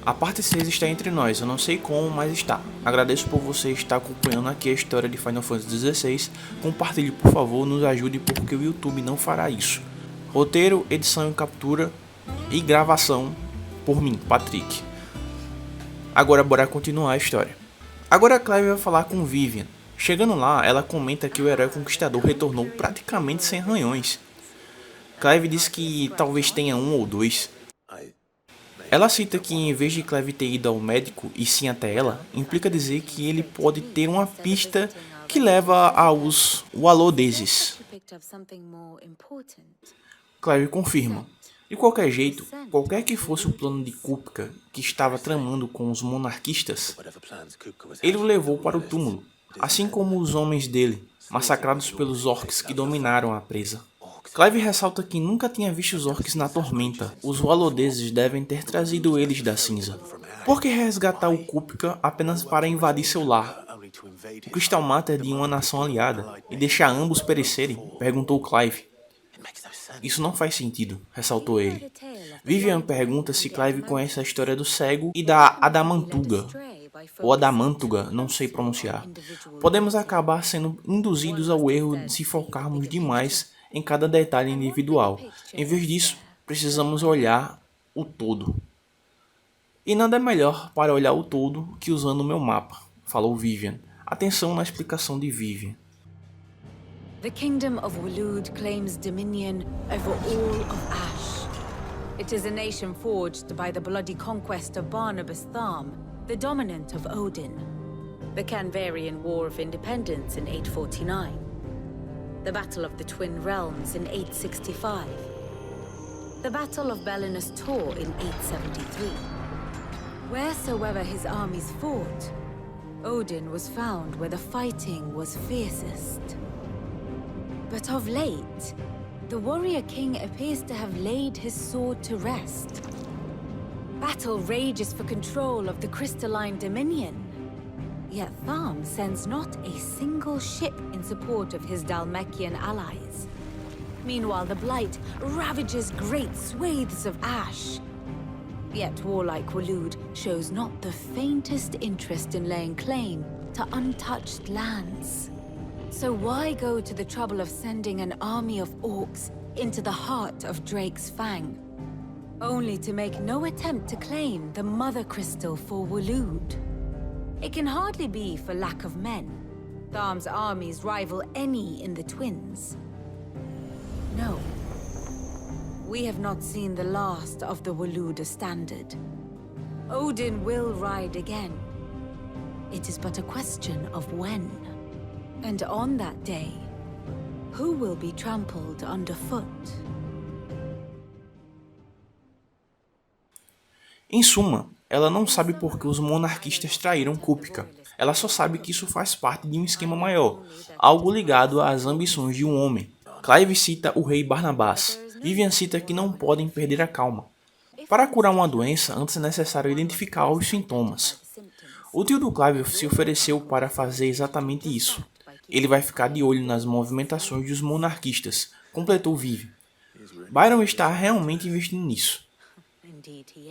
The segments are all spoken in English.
A parte 6 está entre nós, eu não sei como, mas está. Agradeço por você estar acompanhando aqui a história de Final Fantasy XVI. Compartilhe, por favor, nos ajude porque o YouTube não fará isso. Roteiro, edição e captura e gravação por mim, Patrick. Agora bora continuar a história. Agora a Clive vai falar com Vivian. Chegando lá, ela comenta que o herói conquistador retornou praticamente sem arranhões. Clive diz que talvez tenha um ou dois. Ela cita que em vez de Clive ter ido ao médico e sim até ela, implica dizer que ele pode ter uma pista que leva aos Walodeses. Clive confirma. De qualquer jeito, qualquer que fosse o plano de Kupka que estava tramando com os monarquistas, ele o levou para o túmulo, assim como os homens dele, massacrados pelos orcs que dominaram a presa. Clive ressalta que nunca tinha visto os orcs na tormenta. Os Walodeses devem ter trazido eles da cinza. Por que resgatar o Kupka apenas para invadir seu lar? O Crystal Matter de uma nação aliada e deixar ambos perecerem? Perguntou Clive. Isso não faz sentido, ressaltou ele. Vivian pergunta se Clive conhece a história do cego e da Adamantuga, ou Adamantuga, não sei pronunciar. Podemos acabar sendo induzidos ao erro de se focarmos demais em cada detalhe individual. Em vez disso, precisamos olhar o todo. E nada é melhor para olhar o todo que usando o meu mapa, falou Vivian. Atenção na explicação de Vivian. The kingdom of Waloed claims dominion over all of Ash. It is a nation forged by the bloody conquest of Barnabas Tharm, the dominant of Odin. The Canvarian War of Independence in 849. The Battle of the Twin Realms in 865. The Battle of Belinus Tor in 873. Wheresoever his armies fought, Odin was found where the fighting was fiercest. But of late, the warrior king appears to have laid his sword to rest. Battle rages for control of the crystalline dominion. Yet Tharm sends not a single ship in support of his Dhalmekian allies. Meanwhile, the Blight ravages great swathes of Ash. Yet warlike Waloed shows not the faintest interest in laying claim to untouched lands. So why go to the trouble of sending an army of orcs into the heart of Drake's Fang, only to make no attempt to claim the Mother Crystal for Waloed? It can hardly be for lack of men. Tharm's armies rival any in the Twins. No. We have not seen the last of the Waloed standard. Odin will ride again. It is but a question of when. And on that day, who will be trampled underfoot? Em suma, ela não sabe por que os monarquistas traíram Kupka. Ela só sabe que isso faz parte de um esquema maior, algo ligado às ambições de um homem. Clive cita o rei Barnabás. Vivian cita que não podem perder a calma. Para curar uma doença, antes é necessário identificar os sintomas. O tio do Clive se ofereceu para fazer exatamente isso. Ele vai ficar de olho nas movimentações dos monarquistas, completou Vivian. Byron está realmente investindo nisso.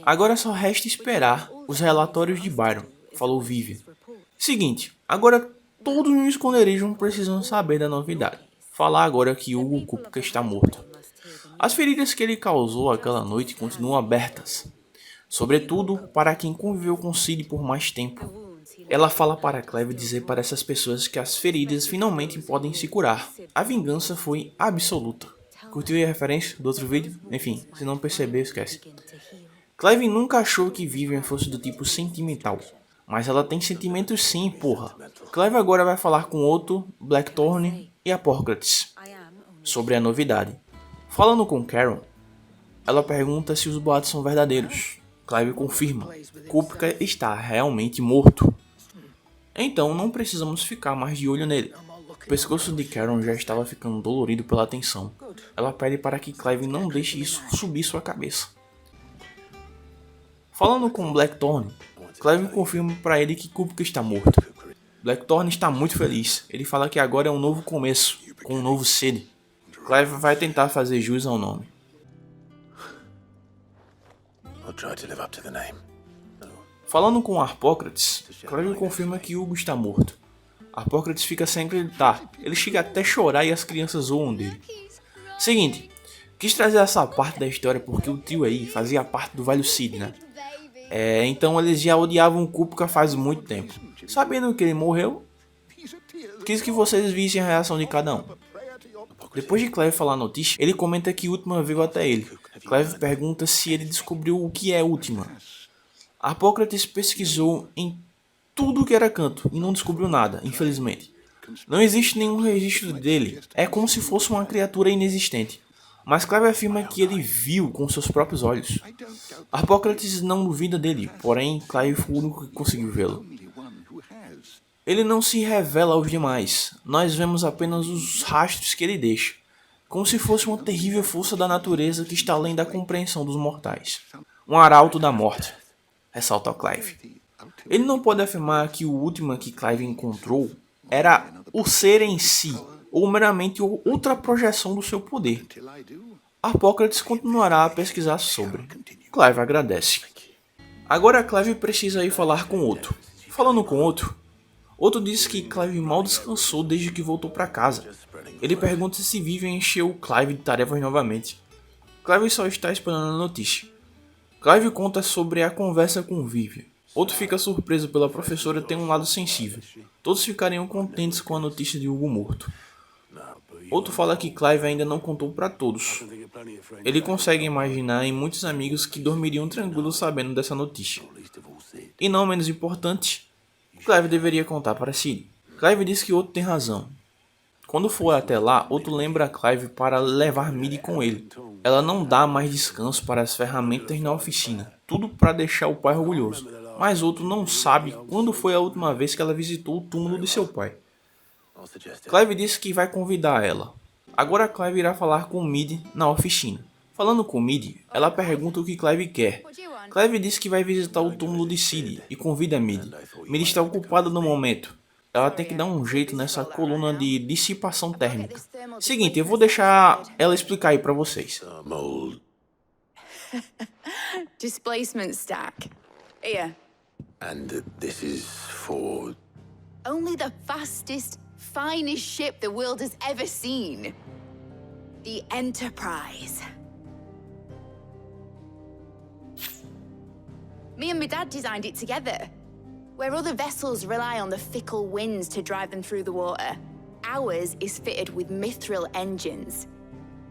Agora só resta esperar os relatórios de Byron, falou Vivian. Seguinte, agora todos no esconderijo precisam saber da novidade. Falar agora que Hugo Kupka está morto. As feridas que ele causou aquela noite continuam abertas, sobretudo para quem conviveu com Ciri por mais tempo. Ela fala para Clive dizer para essas pessoas que as feridas finalmente podem se curar. A vingança foi absoluta. Curtiu a referência do outro vídeo? Enfim, se não percebeu, esquece. Clive nunca achou que Vivian fosse do tipo sentimental. Mas ela tem sentimentos sim, porra. Clive agora vai falar com Otto, Blackthorn e Apócrates sobre a novidade. Falando com Karen, ela pergunta se os boatos são verdadeiros. Clive confirma. Kupka está realmente morto. Então não precisamos ficar mais de olho nele. O pescoço de Karen já estava ficando dolorido pela tensão. Ela pede para que Clive não deixe isso subir sua cabeça. Falando com Blackthorn, Clive confirma para ele que Kupka está morto. Blackthorn está muito feliz. Ele fala que agora é um novo começo, com um novo Cid. Clive vai tentar fazer jus ao nome. Falando com Harpócrates, Clive confirma que Hugo está morto. Harpócrates fica sem acreditar, ele chega até a chorar e as crianças zoam dele. Seguinte, quis trazer essa parte da história porque o trio aí fazia parte do Velho Cid, né? Então eles já odiavam o Kupka faz muito tempo. Sabendo que ele morreu, quis que vocês vissem a reação de cada um. Depois de Clive falar a notícia, ele comenta que Última veio até ele. Clive pergunta se ele descobriu o que é Última. Harpócrates pesquisou em tudo que era canto e não descobriu nada, infelizmente. Não existe nenhum registro dele, é como se fosse uma criatura inexistente. Mas Clive afirma que ele viu com seus próprios olhos. Harpócrates não duvida dele, porém Clive foi o único que conseguiu vê-lo. Ele não se revela aos demais, nós vemos apenas os rastros que ele deixa, como se fosse uma terrível força da natureza que está além da compreensão dos mortais. Um arauto da morte, ressalta Clive. Ele não pode afirmar que o último que Clive encontrou era o ser em si, ou meramente outra projeção do seu poder. Harpócrates continuará a pesquisar sobre. Clive agradece. Agora Clive precisa ir falar com outro. Falando com outro diz que Clive mal descansou desde que voltou para casa. Ele pergunta se Vivian encheu Clive de tarefas novamente. Clive só está esperando a notícia. Clive conta sobre a conversa com Vivian. Outro fica surpreso pela professora ter um lado sensível. Todos ficariam contentes com a notícia de Hugo morto. Outro fala que Clive ainda não contou para todos. Ele consegue imaginar em muitos amigos que dormiriam tranquilos sabendo dessa notícia. E não menos importante, Clive deveria contar para Ciri. Clive diz que Otto tem razão. Quando for até lá, Otto lembra a Clive para levar Midi com ele. Ela não dá mais descanso para as ferramentas na oficina, tudo para deixar o pai orgulhoso. Mas Otto não sabe quando foi a última vez que ela visitou o túmulo de seu pai. Clive diz que vai convidar ela. Agora Clive irá falar com Midi na oficina. Falando com Midi, ela pergunta o que Clive quer. Clive diz que vai visitar o túmulo de Ciri e convida Midi. Midi está ocupada no momento. Ela tem que dar um jeito nessa coluna de dissipação térmica. Seguinte, eu vou deixar ela explicar aí pra vocês. Displacement stack. Here. And this is for... Only the fastest, finest ship the world has ever seen. The Enterprise. Me and my dad designed it together. Where other vessels rely on the fickle winds to drive them through the water, ours is fitted with mithril engines.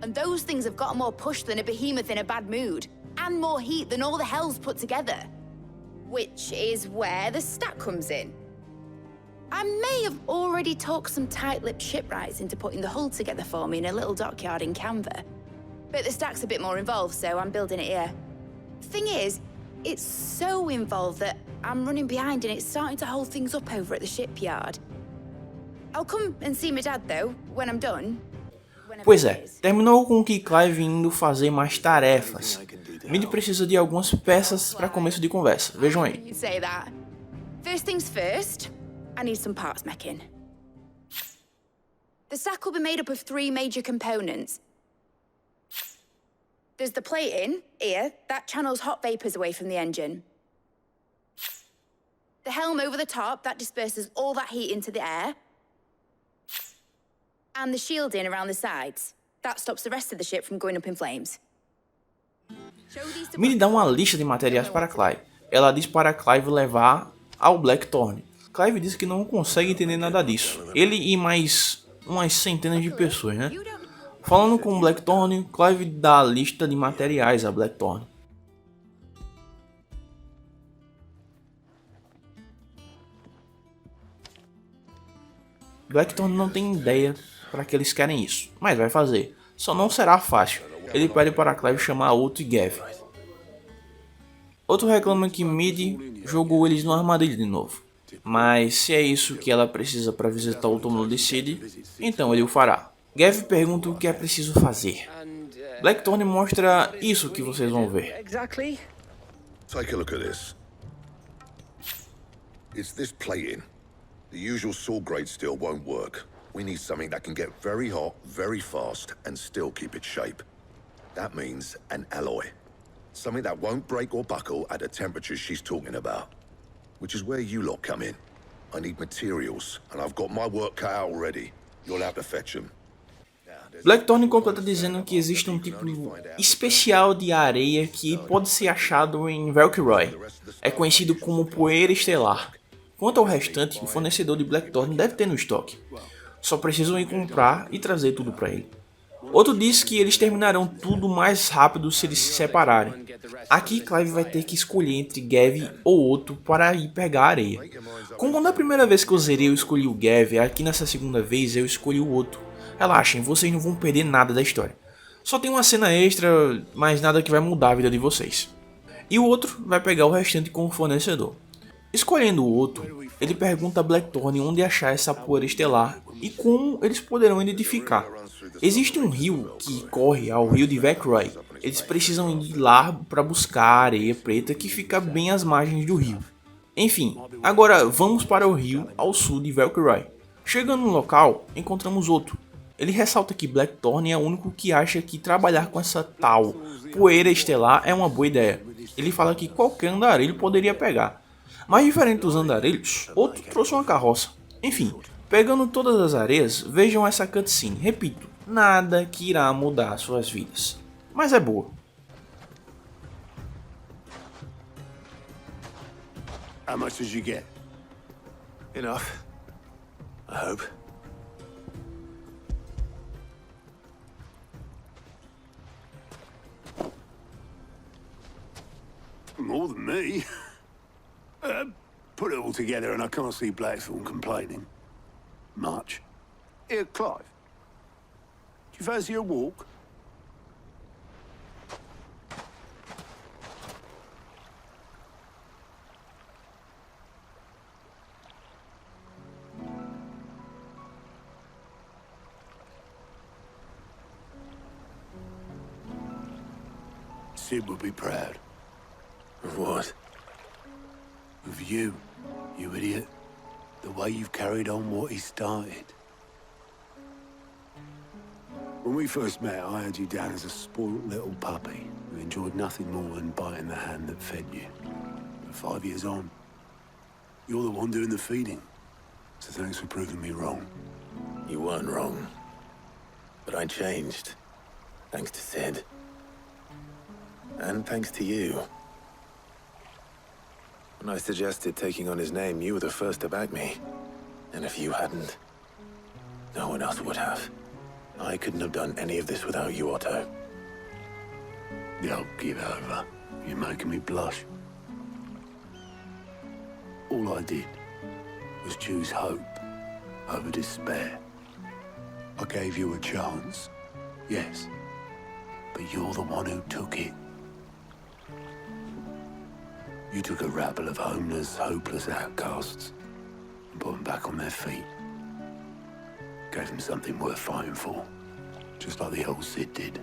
And those things have got more push than a behemoth in a bad mood, and more heat than all the hells put together. Which is where the stack comes in. I may have already talked some tight-lipped shipwrights into putting the hull together for me in a little dockyard in Canva. But the stack's a bit more involved, so I'm building it here. Thing is, it's so involved that I'm running behind and it's starting to hold things up over at the shipyard. I'll come and see my dad, though, when I'm done. Pois é, terminou com que Clive indo fazer mais tarefas. Midi precisa de algumas peças para começo de conversa. Vejam aí. You say that. First things first, I need some parts meching. The stack will be made up of 3 major components. There's the plating, here, that channels hot vapors away from the engine. The helm over the top, that disperses all that heat into the air. And the shielding around the sides. That stops the rest of the ship from going up in flames. Midi dá uma lista de materiais para Clive. Ela diz para Clive levar ao Blackthorn. Clive diz que não consegue entender nada disso. Ele e mais umas centenas de pessoas, né? Falando com Blackthorn, Clive dá a lista de materiais a Blackthorn. Blackthorn não tem ideia para que eles querem isso, mas vai fazer. Só não será fácil. Ele pede para Clive chamar Otto e Gav. Otto reclama que Midi jogou eles no armadilha de novo. Mas se é isso que ela precisa para visitar o túmulo de Ciri, então ele o fará. Gav pergunta o que é preciso fazer. Blackthorn mostra isso que vocês vão ver. Take a look at this. It's this plating. The usual saw grade steel won't work. We need something that can get very hot, very fast, and still keep its shape. That means an alloy. Something that won't break or buckle at the temperatures she's talking about. which is where you lot come in. I need materials, and I've got my work cut out already. You'll have to fetch them. Blackthorn completa dizendo que existe um tipo especial de areia que pode ser achado em Valkyrie. É conhecido como poeira estelar. Quanto ao restante, o fornecedor de Blackthorn deve ter no estoque. Só precisam ir comprar e trazer tudo para ele. Outro diz que eles terminarão tudo mais rápido se eles se separarem. Aqui Clive vai ter que escolher entre Gav ou Otto para ir pegar a areia. Como na primeira vez que eu zerei eu escolhi o Gav, aqui nessa segunda vez eu escolhi o Otto. Relaxem, vocês não vão perder nada da história. Só tem uma cena extra, mas nada que vai mudar a vida de vocês. E o outro vai pegar o restante com o fornecedor. Escolhendo o Otto, ele pergunta a Blackthorn onde achar essa poeira estelar e como eles poderão identificar. Existe um rio que corre ao rio de Valkyrie. Eles precisam ir lá para buscar a areia preta que fica bem às margens do rio. Enfim, agora vamos para o rio ao sul de Valkyrie. Chegando no local, encontramos Otto. Ele ressalta que Blackthorn é o único que acha que trabalhar com essa tal poeira estelar é uma boa ideia. Ele fala que qualquer andarilho poderia pegar. Mas diferente dos andarilhos, Otto trouxe uma carroça. Enfim, pegando todas as areias, vejam essa cutscene. Repito, nada que irá mudar suas vidas. Mas é boa. How much did you get? Enough. I hope. More than me. Put it all together and I can't see Blackthorn complaining. Much. Here, Clive. Do you fancy a walk? Sid would be proud. Of what? Of you, you idiot. The way you've carried on what he started. When we first met, I had you down as a spoiled little puppy who enjoyed nothing more than biting the hand that fed you. But 5 years on, you're the one doing the feeding. So thanks for proving me wrong. You weren't wrong. But I changed. Thanks to Sid. And thanks to you. When I suggested taking on his name, you were the first to back me. And if you hadn't, no one else would have. I couldn't have done any of this without you, Otto. Don't give over. You're making me blush. All I did was choose hope over despair. I gave you a chance, yes, but you're the one who took it. You took a rabble of homeless, hopeless outcasts and put them back on their feet. Gave them something worth fighting for, just like the old Sid did.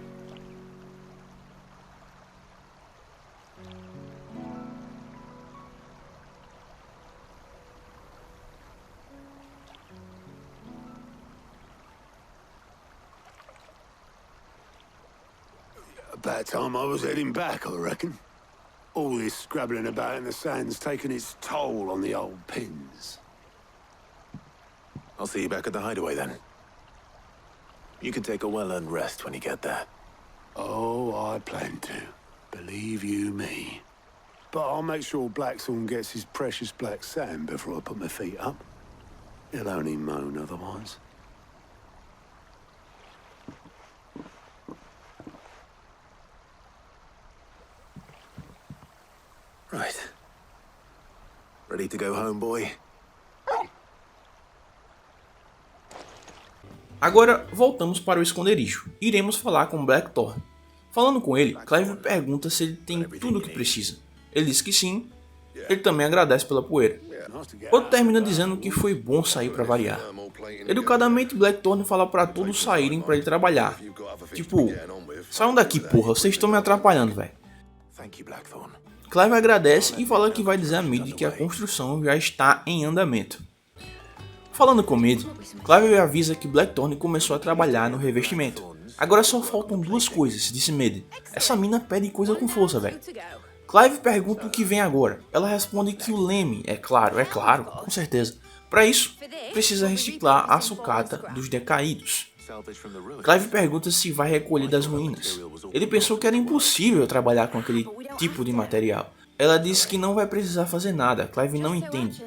About time I was heading back, I reckon. All this scrabbling about in the sand's taken its toll on the old pins. I'll see you back at the hideaway then. You can take a well-earned rest when you get there. Oh, I plan to. Believe you me. But I'll make sure Blackthorn gets his precious black sand before I put my feet up. He'll only moan otherwise. Right. Ready to go home, boy? Agora voltamos para o esconderijo. Iremos falar com Blackthorn. Falando com ele, Clive pergunta se ele tem tudo o que precisa. Ele diz que sim. Ele também agradece pela poeira. Otto termina dizendo que foi bom sair para variar. Educadamente, Blackthorn fala para todos saírem para ele trabalhar. Tipo, saiam daqui, porra, vocês estão me atrapalhando, velho. Thank you, Blackthorn. Clive agradece e fala que vai dizer a Mid que a construção já está em andamento. Falando com Mid, Clive avisa que Blackthorn começou a trabalhar no revestimento. Agora só faltam duas coisas, disse Mid. Essa mina pede coisa com força, velho. Clive pergunta o que vem agora. Ela responde que o leme, é claro, com certeza. Para isso, precisa reciclar a sucata dos decaídos. Clive pergunta se vai recolher das ruínas. Ele pensou que era impossível trabalhar com aquele tipo de material. Ela diz que não vai precisar fazer nada, Clive não entende.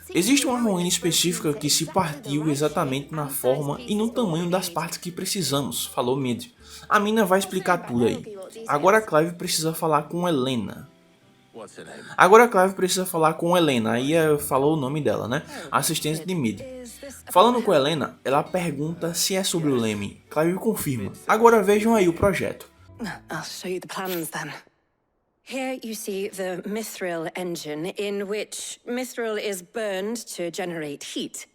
Existe uma ruína específica que se partiu exatamente na forma e no tamanho das partes que precisamos, falou Mid. A mina vai explicar tudo aí. Agora Clive precisa falar com Helena. Aí falou o nome dela, né? Assistente de Mid. Falando com Helena, ela pergunta se é sobre o leme. Clive confirma. Agora vejam aí o projeto. I'll show you the plans then. Here you see the mithril engine, in which mithril is burned to generate heat.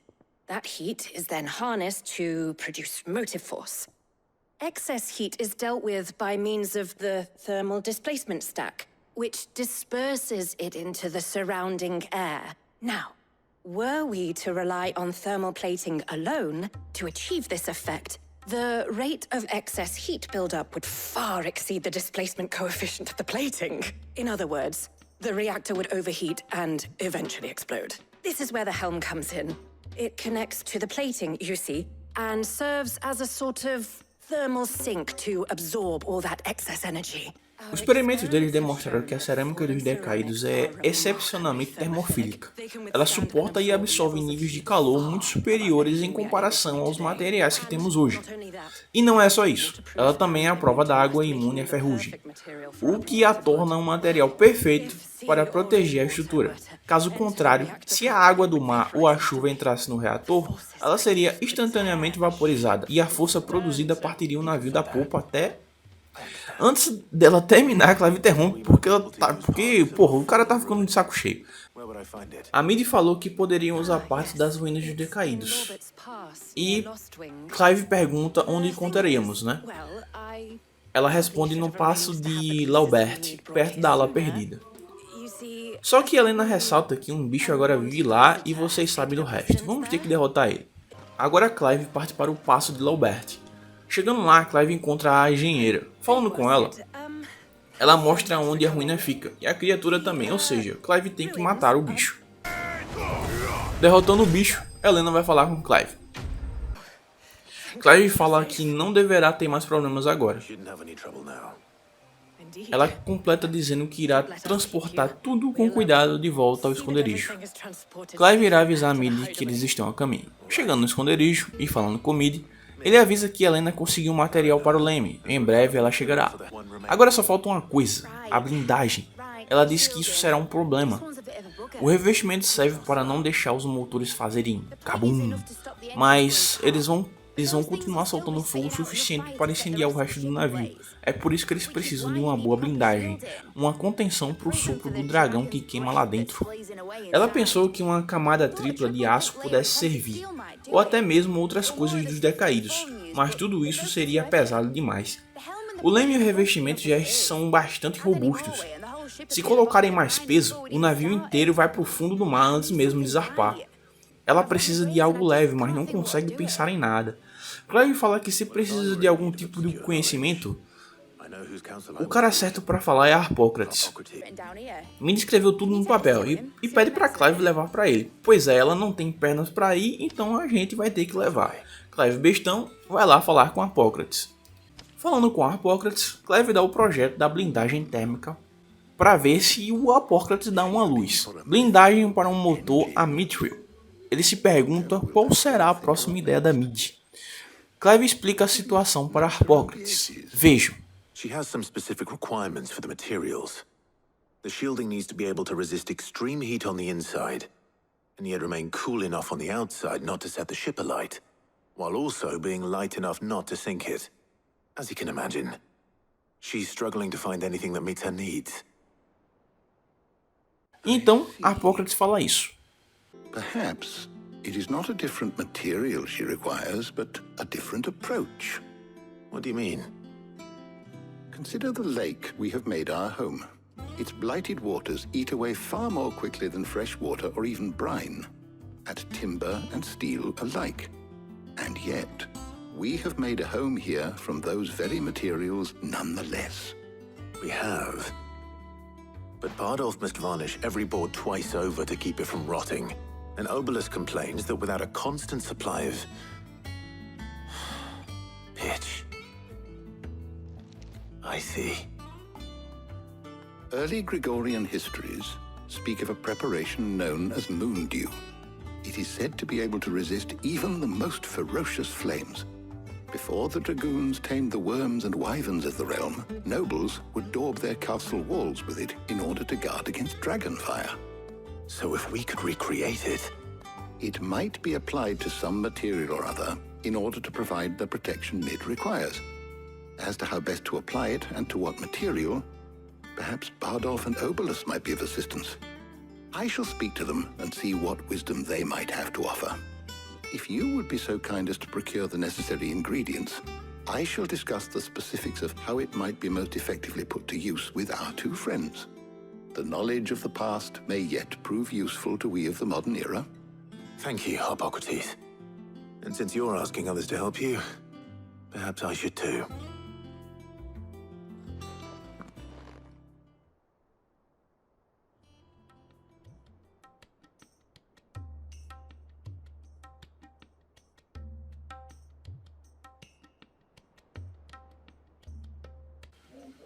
That heat is then harnessed to produce motive force. Excess heat is dealt with by means of the thermal displacement stack, which disperses it into the surrounding air. Now, were we to rely on thermal plating alone to achieve this effect, the rate of excess heat buildup would far exceed the displacement coefficient of the plating. In other words, the reactor would overheat and eventually explode. This is where the helm comes in. It connects to the plating, you see, and serves as a sort of thermal sink to absorb all that excess energy. Os experimentos deles demonstraram que a cerâmica dos decaídos é excepcionalmente termofílica. Ela suporta e absorve níveis de calor muito superiores em comparação aos materiais que temos hoje. E não é só isso, ela também é a prova da água imune à ferrugem, o que a torna um material perfeito para proteger a estrutura. Caso contrário, se a água do mar ou a chuva entrasse no reator, ela seria instantaneamente vaporizada e a força produzida partiria o navio da polpa até... Antes dela terminar, a Clive interrompe porque o cara tá ficando de saco cheio. A Mid falou que poderiam usar parte das ruínas dos decaídos. E Clive pergunta onde encontraríamos, né? Ela responde no passo de Laubert, perto da ala perdida. Só que Helena ressalta que um bicho agora vive lá e vocês sabem do resto. Vamos ter que derrotar ele. Agora Clive parte para o passo de Laubert. Chegando lá, Clive encontra a engenheira. Falando com ela, ela mostra onde a ruína fica, e a criatura também, ou seja, Clive tem que matar o bicho. Derrotando o bicho, Helena vai falar com Clive. Clive fala que não deverá ter mais problemas agora. Ela completa dizendo que irá transportar tudo com cuidado de volta ao esconderijo. Clive irá avisar a Mid que eles estão a caminho. Chegando no esconderijo e falando com Mid, ele avisa que Helena conseguiu material para o leme, em breve ela chegará. Agora só falta uma coisa, a blindagem. Ela diz que isso será um problema. O revestimento serve para não deixar os motores fazerem kabum, mas eles vão continuar soltando fogo suficiente para incendiar o resto do navio. É por isso que eles precisam de uma boa blindagem, uma contenção para o sopro do dragão que queima lá dentro. Ela pensou que uma camada tripla de aço pudesse servir, ou até mesmo outras coisas dos decaídos, mas tudo isso seria pesado demais. O leme e o revestimento já são bastante robustos. Se colocarem mais peso, o navio inteiro vai para o fundo do mar antes mesmo de zarpar. Ela precisa de algo leve, mas não consegue pensar em nada. Clive fala que se precisa de algum tipo de conhecimento, o cara certo para falar é Harpócrates. Mid escreveu tudo no papel e pede para Clive levar para ele. Pois é, ela não tem pernas para ir, então a gente vai ter que levar. Clive bestão vai lá falar com Harpócrates. Falando com Harpócrates, Clive dá o projeto da blindagem térmica para ver se o Harpócrates dá uma luz. Blindagem para um motor a mithril. Ele se pergunta qual será a próxima ideia da Mid. Clive explica a situação para Harpócrates. Vejam. She has some specific requirements for the materials. The shielding needs to be able to resist extreme heat on the inside, and yet remain cool enough on the outside not to set the ship alight, while also being light enough not to sink it. As you can imagine, she's struggling to find anything that meets her needs. Então, Harpócrates fala isso. Perhaps it is not a different material she requires, but a different approach. What do you mean? Consider the lake we have made our home. Its blighted waters eat away far more quickly than fresh water or even brine, at timber and steel alike. And yet, we have made a home here from those very materials nonetheless. We have. But Bardolph must varnish every board twice over to keep it from rotting. And Obelus complains that without a constant supply of pitch. I see. Early Gregorian histories speak of a preparation known as moon dew. It is said to be able to resist even the most ferocious flames. Before the dragoons tamed the worms and wyverns of the realm, nobles would daub their castle walls with it in order to guard against dragon fire. So if we could recreate it... It might be applied to some material or other in order to provide the protection it requires. As to how best to apply it and to what material, perhaps Bardolph and Obelus might be of assistance. I shall speak to them and see what wisdom they might have to offer. If you would be so kind as to procure the necessary ingredients, I shall discuss the specifics of how it might be most effectively put to use with our two friends. The knowledge of the past may yet prove useful to we of the modern era. Thank you, Hippocrates. And since you're asking others to help you, perhaps I should too.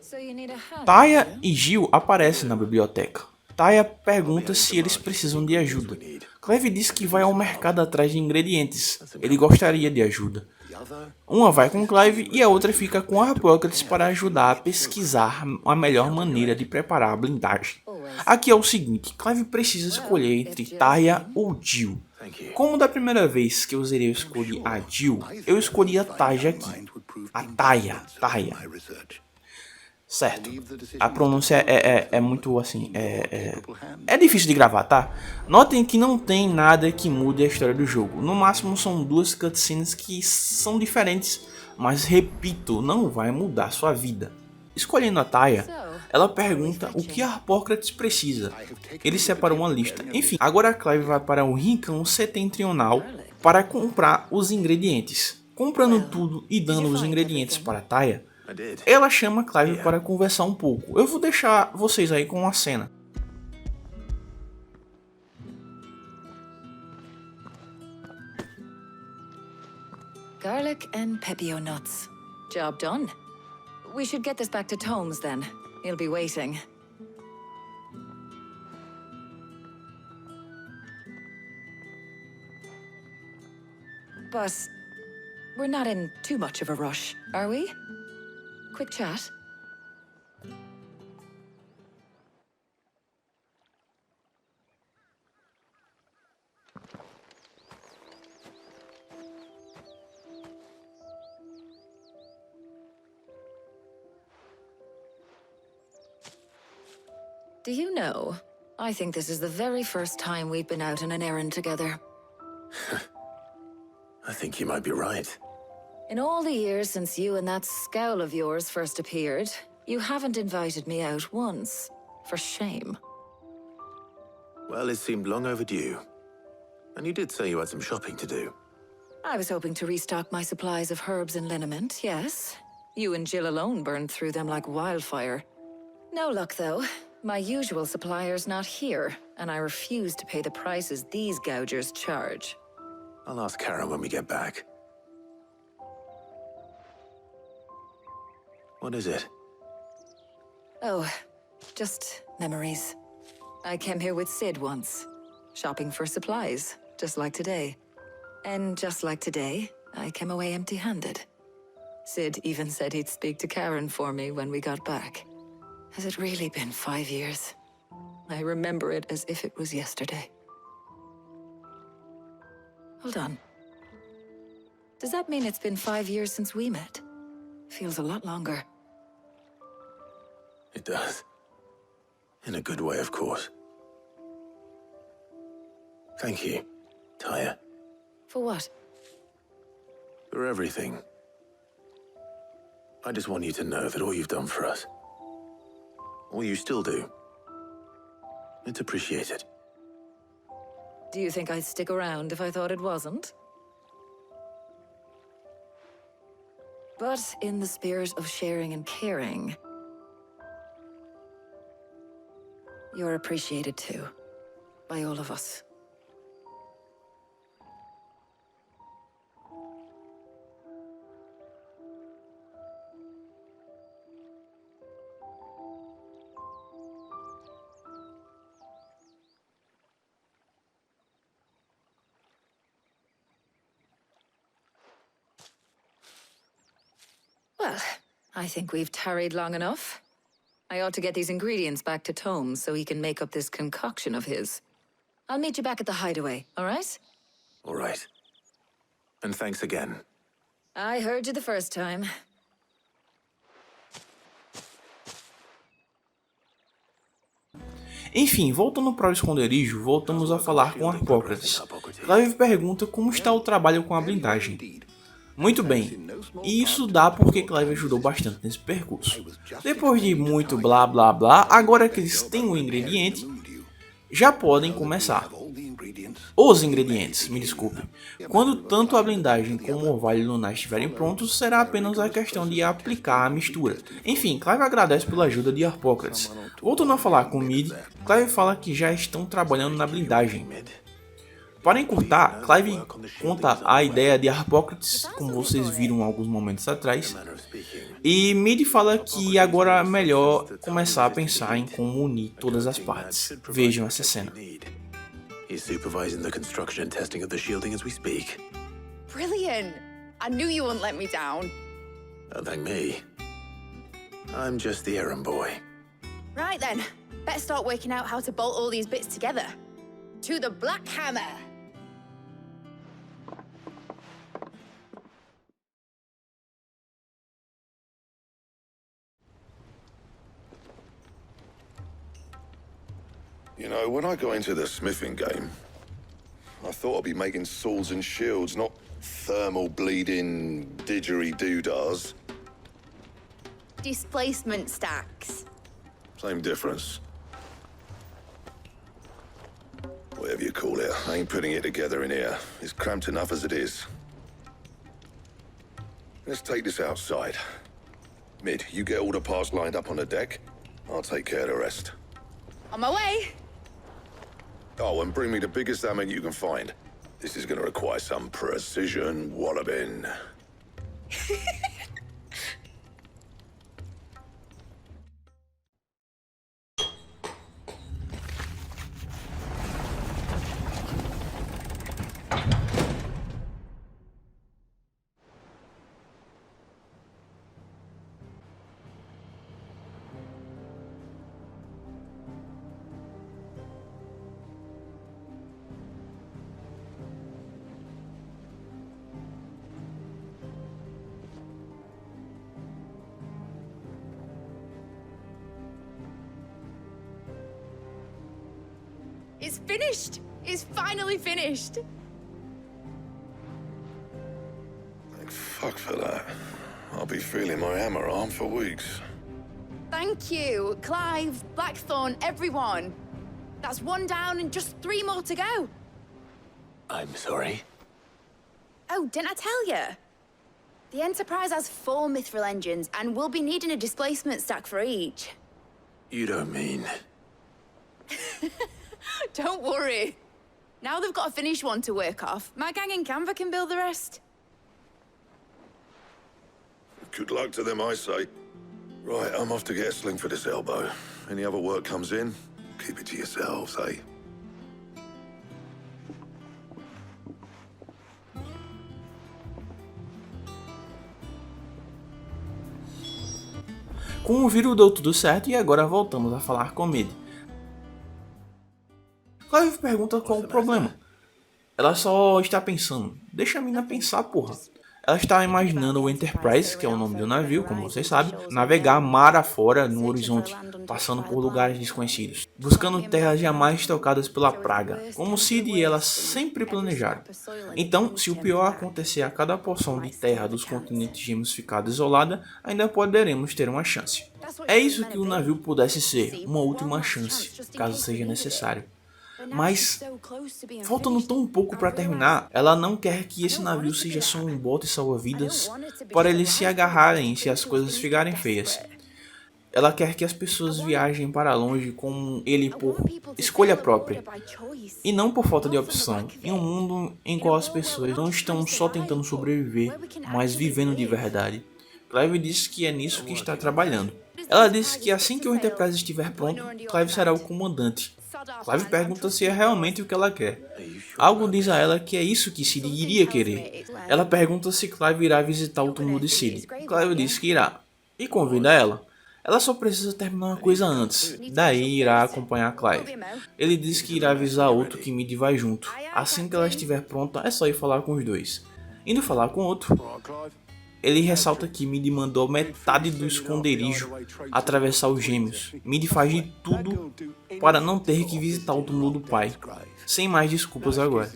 So you need a hand. Taya e Gil aparecem na biblioteca. Taya pergunta se eles precisam de ajuda. Clive diz que vai ao mercado atrás de ingredientes. Ele gostaria de ajuda. Uma vai com Clive e a outra fica com Hippocrates para ajudar a pesquisar a melhor maneira de preparar a blindagem. Aqui é o seguinte, Clive precisa escolher entre Taya ou Gil. Como da primeira vez que eu zerei eu escolhi a Gil, eu escolhi a Taya aqui. A Taya. Certo, a pronúncia é muito assim, é difícil de gravar, tá? Notem que não tem nada que mude a história do jogo, no máximo são duas cutscenes que são diferentes, mas repito, não vai mudar sua vida. Escolhendo a Taya, ela pergunta o que a Hippocrates precisa, ele separa uma lista, enfim. Agora a Clive vai para o rincão setentrional para comprar os ingredientes. Comprando tudo e dando os ingredientes para Taya, ela chama Clive para conversar um pouco. Eu vou deixar vocês aí com a cena. Garlic and pepio nuts. Job done. We should get this back to Tomes then. He'll be waiting. But we're not in too much of a rush, are we? Quick chat. Do you know, I think this is the very first time we've been out on an errand together. I think you might be right. In all the years since you and that scowl of yours first appeared, you haven't invited me out once. For shame. Well, it seemed long overdue. And you did say you had some shopping to do. I was hoping to restock my supplies of herbs and liniment, yes. You and Jill alone burned through them like wildfire. No luck, though. My usual supplier's not here, and I refuse to pay the prices these gougers charge. I'll ask Karen when we get back. What is it? Oh, just memories. I came here with Sid once, shopping for supplies, just like today. And just like today, I came away empty-handed. Sid even said he'd speak to Karen for me when we got back. Has it really been 5 years? I remember it as if it was yesterday. Hold on. Does that mean it's been 5 years since we met? Feels a lot longer. It does. In a good way, of course. Thank you, Taya. For what? For everything. I just want you to know that all you've done for us, all you still do, it's appreciated. Do you think I'd stick around if I thought it wasn't? But in the spirit of sharing and caring, You're appreciated too, by all of us. Well, I think we've tarried long enough. I ought to get these ingredients back to Tome so he can make up this concoction of his. I'll meet you back at the hideaway, all right? All right. And thanks again. I heard you the first time. Enfim, voltando para o esconderijo, voltamos a falar com Harpócrates. Clive pergunta como está o trabalho com a blindagem. Muito bem, e isso dá porque Clive ajudou bastante nesse percurso. Depois de muito blá blá blá, agora que eles têm o ingrediente, já podem começar. Os ingredientes, me desculpe. Quando tanto a blindagem como o orvalho lunar estiverem prontos, será apenas a questão de aplicar a mistura. Enfim, Clive agradece pela ajuda de Harpócrates. Voltando a falar com Mid, Clive fala que já estão trabalhando na blindagem. Para encurtar, Clive conta a ideia de Harpócrates, como vocês viram alguns momentos atrás, e Mid fala que agora é melhor começar a pensar em como unir todas as partes. Vejam essa cena. He's supervising the construction and testing of the shielding as we speak. Brilliant! I knew you wouldn't let me down. Don't thank me. I'm just the errand boy. Right then, better start working out how to bolt all these bits together. To the Black Hammer! You know, when I got into the smithing game, I thought I'd be making swords and shields, not thermal bleeding didgeridoo-dahs. Displacement stacks. Same difference. Whatever you call it, I ain't putting it together in here. It's cramped enough as it is. Let's take this outside. Mid, you get all the parts lined up on the deck. I'll take care of the rest. On my way! Oh, and bring me the biggest hammer you can find. This is gonna require some precision walloping. It's finished! It's finally finished! Thank fuck for that. I'll be feeling my hammer arm for weeks. Thank you, Clive, Blackthorn, everyone. That's one down and just 3 more to go. I'm sorry. Oh, didn't I tell you? The Enterprise has 4 mithril engines, and we'll be needing a displacement stack for each. You don't mean... Don't worry. Now they've got a finished one to work off, my gang in Canva can build the rest. Good luck to them, I say. Right, I'm off to get a sling for this elbow. Any other work comes in, keep it to yourselves, eh? Com o vírus deu tudo certo e agora voltamos a falar com Mid. Clive pergunta qual o problema. Ela só está pensando, deixa a mina pensar, porra. Ela está imaginando o Enterprise, que é o nome do navio, como vocês sabem, navegar mar afora no horizonte, passando por lugares desconhecidos, buscando terras jamais tocadas pela praga, como Sid e ela sempre planejaram. Então, se o pior acontecer a cada porção de terra dos continentes gêmeos ficar desolada, ainda poderemos ter uma chance. É isso que o navio pudesse ser, uma última chance, caso seja necessário. Mas, faltando tão pouco para terminar, ela não quer que esse navio seja só um bote salva-vidas para eles se agarrarem se as coisas ficarem feias. Ela quer que as pessoas viajem para longe com ele por escolha própria e não por falta de opção, em um mundo em qual as pessoas não estão só tentando sobreviver, mas vivendo de verdade. Clive diz que é nisso que está trabalhando. Ela diz que assim que o Enterprise estiver pronto, Clive será o comandante. Clive pergunta se é realmente o que ela quer. Algo diz a ela que é isso que Sid iria querer. Ela pergunta se Clive irá visitar o túmulo de Sid. Clive diz que irá, e convida ela. Ela só precisa terminar uma coisa antes, daí irá acompanhar Clive. Ele diz que irá avisar outro que Mid vai junto. Assim que ela estiver pronta, é só ir falar com os dois. Indo falar com outro, ele ressalta que Mid mandou metade do esconderijo atravessar os gêmeos. Mid faz de tudo para não ter que visitar o túmulo do pai. Sem mais desculpas agora.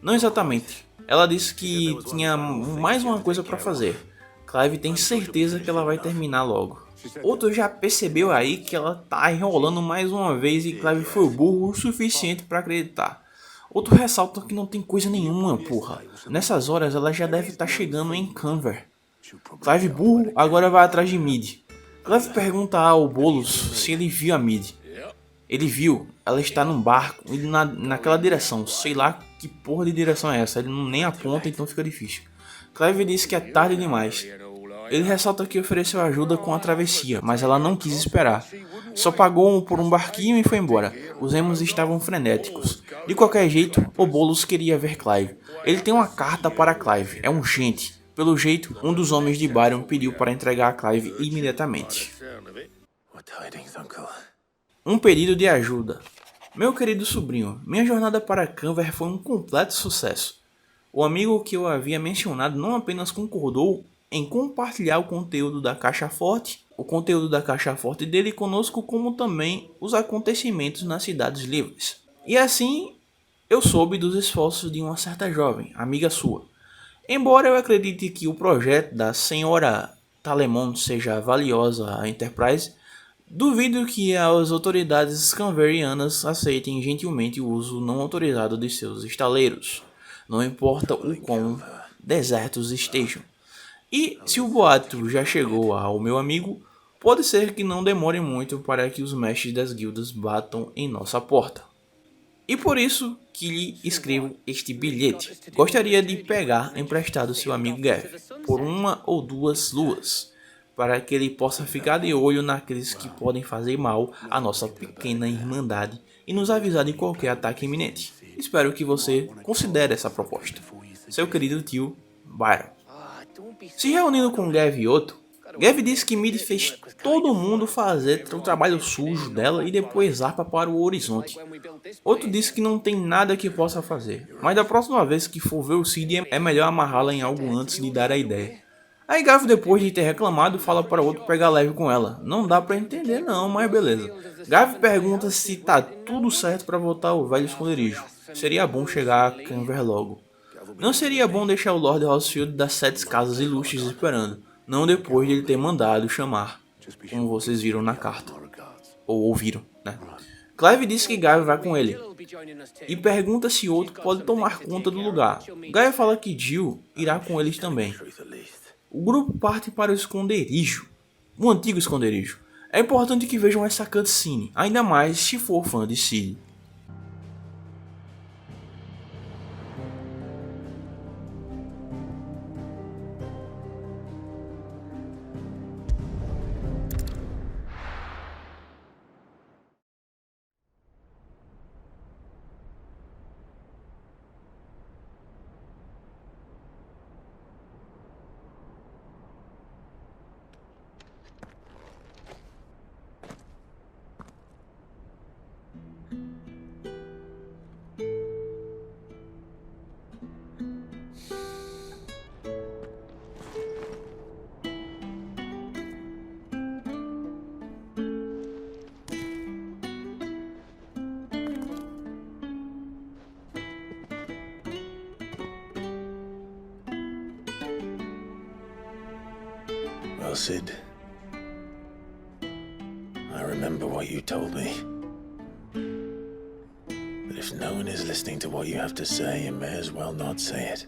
Não exatamente. Ela disse que tinha mais uma coisa para fazer. Clive tem certeza que ela vai terminar logo. Outro já percebeu aí que ela tá enrolando mais uma vez e Clive foi burro o suficiente para acreditar. Outro ressalta que não tem coisa nenhuma, porra. Nessas horas ela já deve estar chegando em Canver. Clive burro agora vai atrás de Mid. Clive pergunta ao Bolos se ele viu a Mid. Ele viu, ela está num barco indo naquela direção, sei lá que porra de direção é essa, ele nem aponta, então fica difícil. Clive diz que é tarde demais. Ele ressalta que ofereceu ajuda com a travessia, mas ela não quis esperar. Só pagou por um barquinho e foi embora. Os emos estavam frenéticos. De qualquer jeito, o Bolos queria ver Clive. Ele tem uma carta para Clive, é urgente. Pelo jeito, um dos homens de Byron pediu para entregar a Clive imediatamente. Um pedido de ajuda. Meu querido sobrinho, minha jornada para Canver foi um completo sucesso. O amigo que eu havia mencionado não apenas concordou em compartilhar o conteúdo da caixa forte dele conosco, como também os acontecimentos nas cidades livres. E assim, eu soube dos esforços de uma certa jovem, amiga sua. Embora eu acredite que o projeto da senhora Talemon seja valiosa à Enterprise, duvido que as autoridades canverianas aceitem gentilmente o uso não autorizado de seus estaleiros, não importa o quão desertos estejam. E se o boato já chegou ao meu amigo, pode ser que não demore muito para que os mestres das guildas batam em nossa porta. E por isso que lhe escrevo este bilhete. Gostaria de pegar emprestado seu amigo Gav por 1 ou 2 luas, para que ele possa ficar de olho naqueles que podem fazer mal à nossa pequena irmandade e nos avisar de qualquer ataque iminente. Espero que você considere essa proposta. Seu querido tio, Byron. Se reunindo com Gav e Otto, Gav disse que Mid fez todo mundo fazer o trabalho sujo dela e depois zarpa para o horizonte. Otto disse que não tem nada que possa fazer, mas da próxima vez que for ver o Cid é melhor amarrá-la em algo antes de dar a ideia. Aí Gav, depois de ter reclamado, fala para Otto pegar leve com ela. Não dá para entender não, mas beleza. Gav pergunta se tá tudo certo para voltar ao velho esconderijo. Seria bom chegar a Canver logo. Não seria bom deixar o Lord Housefield das 7 casas ilustres esperando, não depois de ele ter mandado chamar, como vocês viram na carta. Ou ouviram, né? Clive diz que Gaia vai com ele, e pergunta se outro pode tomar conta do lugar. Gaia fala que Jill irá com eles também. O grupo parte para o esconderijo, o antigo esconderijo. É importante que vejam essa cutscene, ainda mais se for fã de Sid. Well, Sid, I remember what you told me. But if no one is listening to what you have to say, you may as well not say it.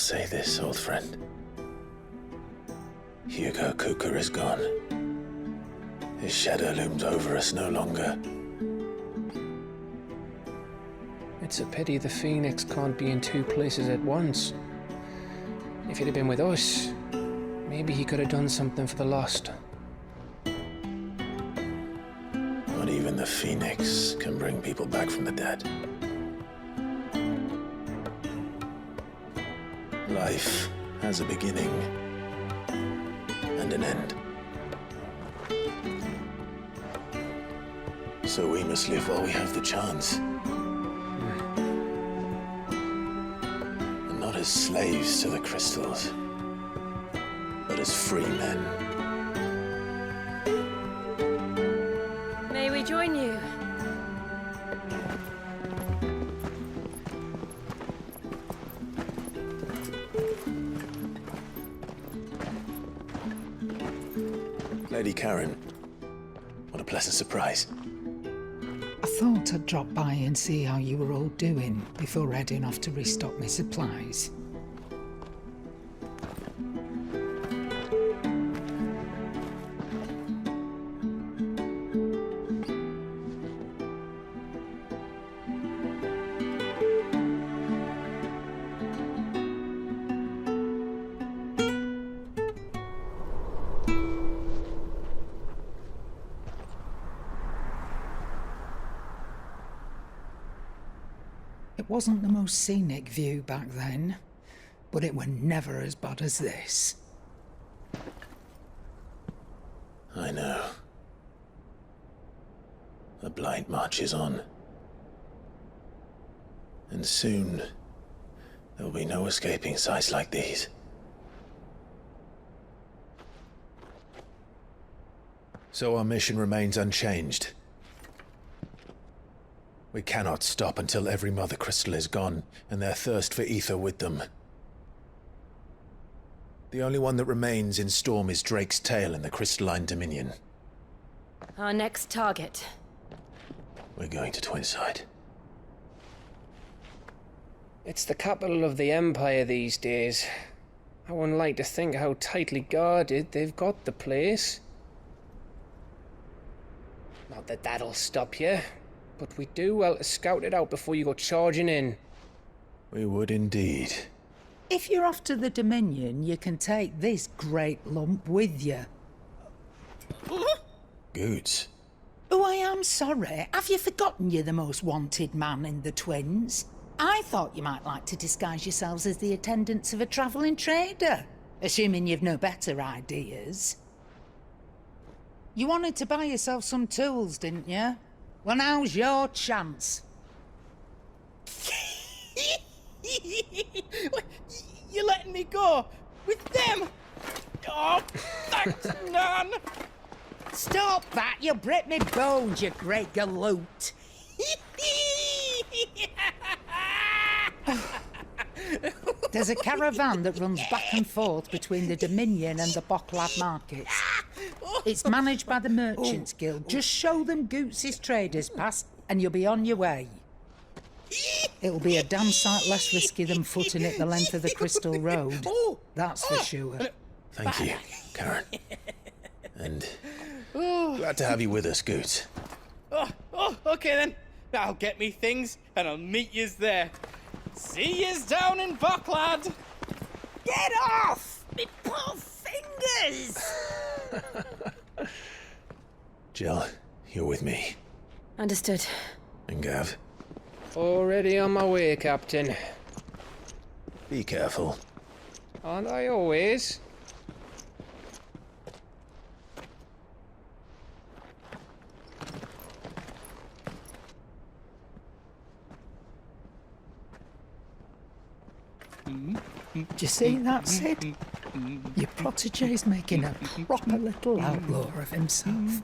say this, old friend. Hugo Kuka is gone. His shadow looms over us no longer. It's a pity the Phoenix can't be in two places at once. If he'd have been with us, maybe he could have done something for the lost. Not even the Phoenix can bring people back from the dead. Life has a beginning and an end. So we must live while we have the chance. And not as slaves to the crystals, but as free men. May we join you? Lady Karen, what a pleasant surprise. I thought I'd drop by and see how you were all doing before heading off to restock my supplies. It wasn't the most scenic view back then, but it were never as bad as this. I know. The Blight marches on. And soon, there will be no escaping sights like these. So our mission remains unchanged. We cannot stop until every Mother Crystal is gone, and their thirst for ether with them. The only one that remains in Storm is Drake's Tail in the Crystalline Dominion. Our next target. We're going to Twinside. It's the capital of the Empire these days. I wouldn't like to think how tightly guarded they've got the place. Not that that'll stop you, but we do well to scout it out before you go charging in. We would indeed. If you're off to the Dominion, you can take this great lump with you. Goods. Oh, I am sorry. Have you forgotten you're the most wanted man in the Twins? I thought you might like to disguise yourselves as the attendants of a travelling trader, assuming you've no better ideas. You wanted to buy yourself some tools, didn't you? Well, now's your chance. You're letting me go? With them? Oh, thanks, Nan! Stop that! You'll break me bones, you great galoot! There's a caravan that runs back and forth between the Dominion and the Bocklad markets. It's managed by the Merchants Guild. Just show them Goots' traders pass and you'll be on your way. It'll be a damn sight less risky than footing it the length of the Crystal Road. That's for sure. Thank you, Karen. And glad to have you with us, Goots. Okay then. I'll get me things and I'll meet yous there. See yous down in Bocklad. Get off! Me poor fingers! Jill, you're with me. Understood. And Gav, Already on my way, Captain. be careful. Aren't I always? Do you see that, Sid? Your protege's making a proper little outlaw of himself.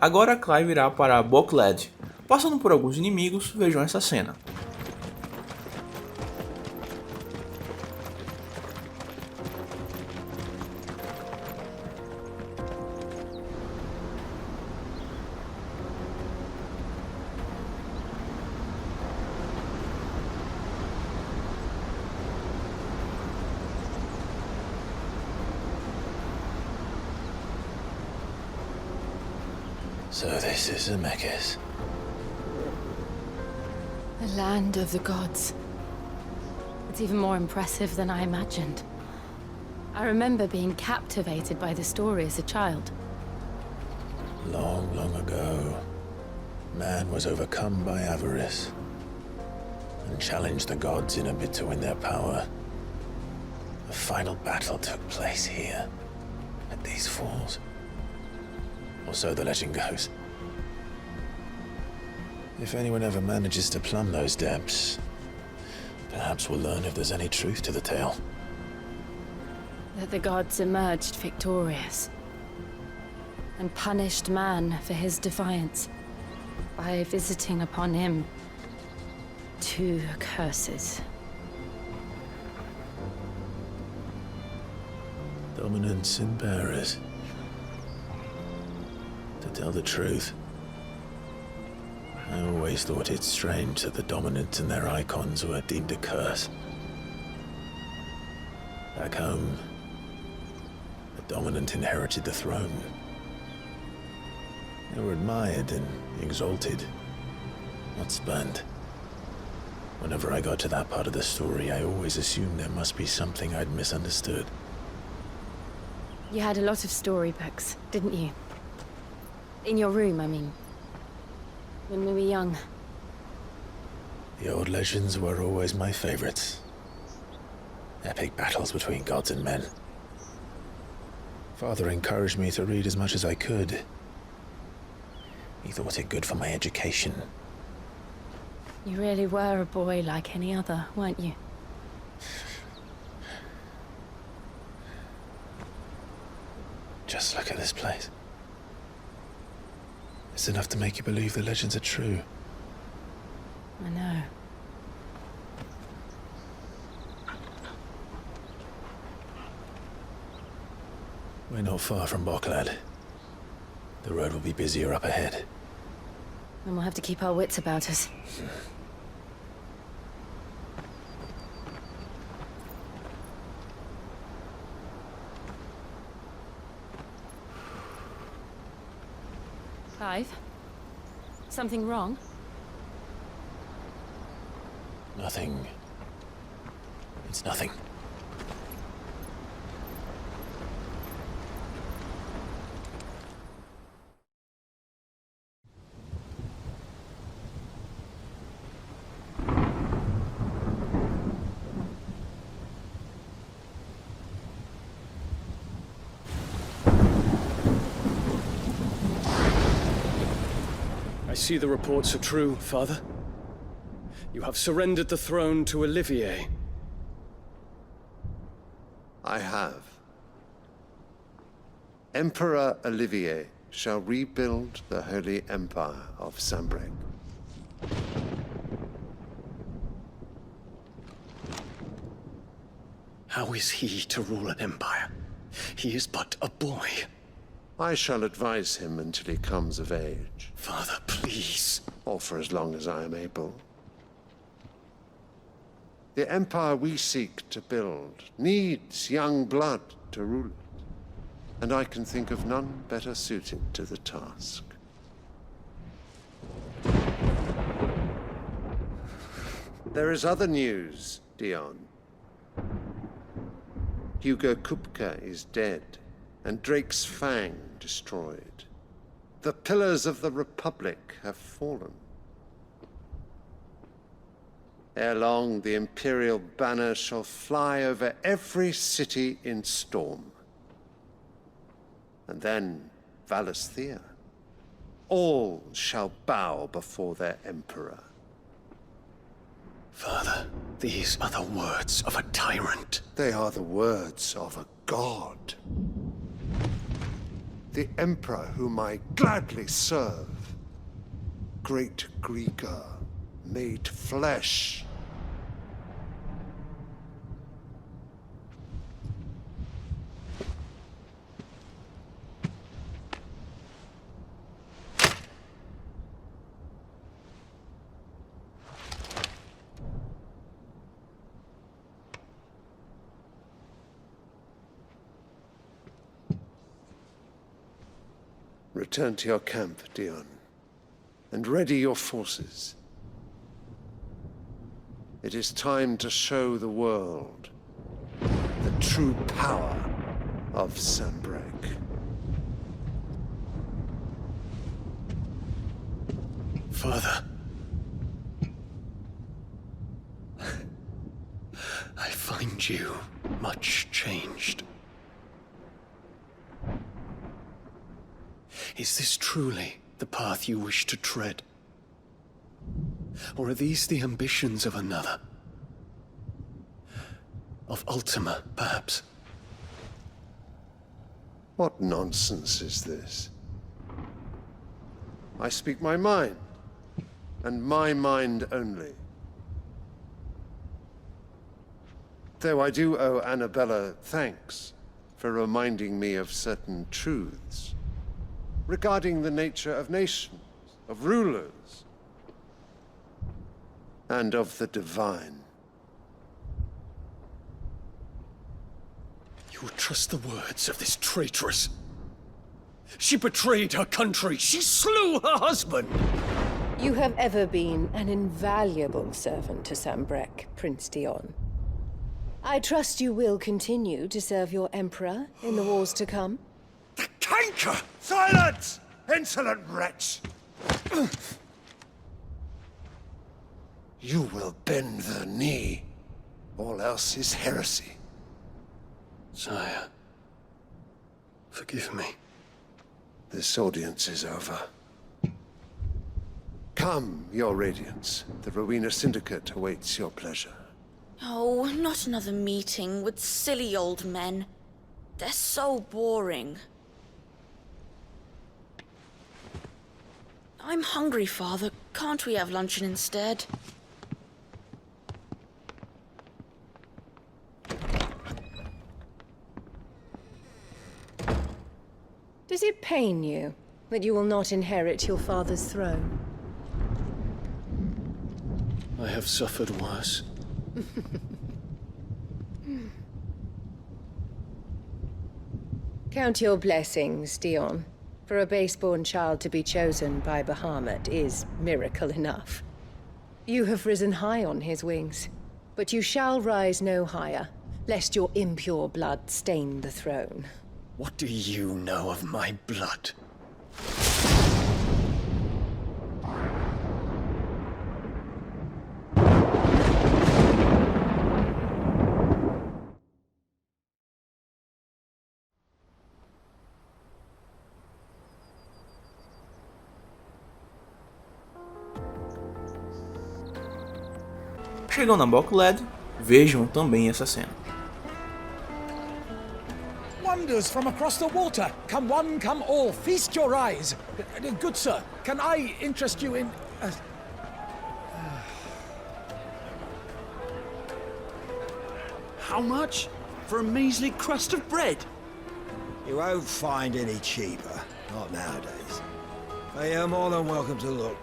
Agora Clive irá para Bokled. Passando por alguns inimigos, vejam essa cena. So this is Zemeckis. The land of the gods. It's even more impressive than I imagined. I remember being captivated by the story as a child. Long, long ago, man was overcome by avarice and challenged the gods in a bid to win their power. The final battle took place here, at these falls. Or so the legend goes. If anyone ever manages to plumb those depths, perhaps we'll learn if there's any truth to the tale. That the gods emerged victorious and punished man for his defiance by visiting upon him 2 curses. Dominants and bearers. To tell the truth, I always thought it strange that the dominant and their icons were deemed a curse. Back home, the dominant inherited the throne. They were admired and exalted, not spurned. Whenever I got to that part of the story, I always assumed there must be something I'd misunderstood. You had a lot of storybooks, didn't you? In your room, I mean. When we were young. The old legends were always my favorites. Epic battles between gods and men. Father encouraged me to read as much as I could. He thought it good for my education. You really were a boy like any other, weren't you? Just look at this place. It's enough to make you believe the legends are true. I know. We're not far from Boklad. The road will be busier up ahead. Then we'll have to keep our wits about us. Clive? Something wrong? Nothing. It's nothing. I see the reports are true, Father. You have surrendered the throne to Olivier. I have. Emperor Olivier shall rebuild the Holy Empire of Sanbreque. How is he to rule an empire? He is but a boy. I shall advise him until he comes of age. Father, please. Or for as long as I am able. The empire we seek to build needs young blood to rule it, and I can think of none better suited to the task. There is other news, Dion. Hugo Kupka is dead, and Drake's Fang destroyed. The pillars of the Republic have fallen. Ere long, the Imperial banner shall fly over every city in Storm. And then, Valisthea. All shall bow before their Emperor. Father, these are the words of a tyrant. They are the words of a god. the Emperor whom I gladly serve. Great Greeker, made flesh. Return to your camp, Dion, and ready your forces. It is time to show the world the true power of Sanbreque. Father. I find you much changed. Is this truly the path you wish to tread? Or are these the ambitions of another? Of Ultima, perhaps? What nonsense is this? I speak my mind, and my mind only. Though I do owe Annabella thanks for reminding me of certain truths regarding the nature of nations, of rulers, and of the divine. You would trust the words of this traitress? She betrayed her country! She slew her husband! You have ever been an invaluable servant to Sanbreque, Prince Dion. I trust you will continue to serve your Emperor in the wars to come. The canker! Silence! Insolent wretch! You will bend the knee. All else is heresy. Sire, forgive me. This audience is over. Come, your Radiance. The Rowena Syndicate awaits your pleasure. Oh, not another meeting with silly old men. They're so boring. I'm hungry, Father. Can't we have luncheon instead? Does it pain you that you will not inherit your father's throne? I have suffered worse. Count your blessings, Dion. For a base-born child to be chosen by Bahamut is miracle enough. You have risen high on his wings, but you shall rise no higher, lest your impure blood stain the throne. What do you know of my blood? Chegando a Bokled, vejam também essa cena. Wonders from across the water. Come one, come all. Feast your eyes. Good sir, can I interest you in... How much? For a measly crust of bread? You won't find any cheaper. Not nowadays. But you're more than welcome to look.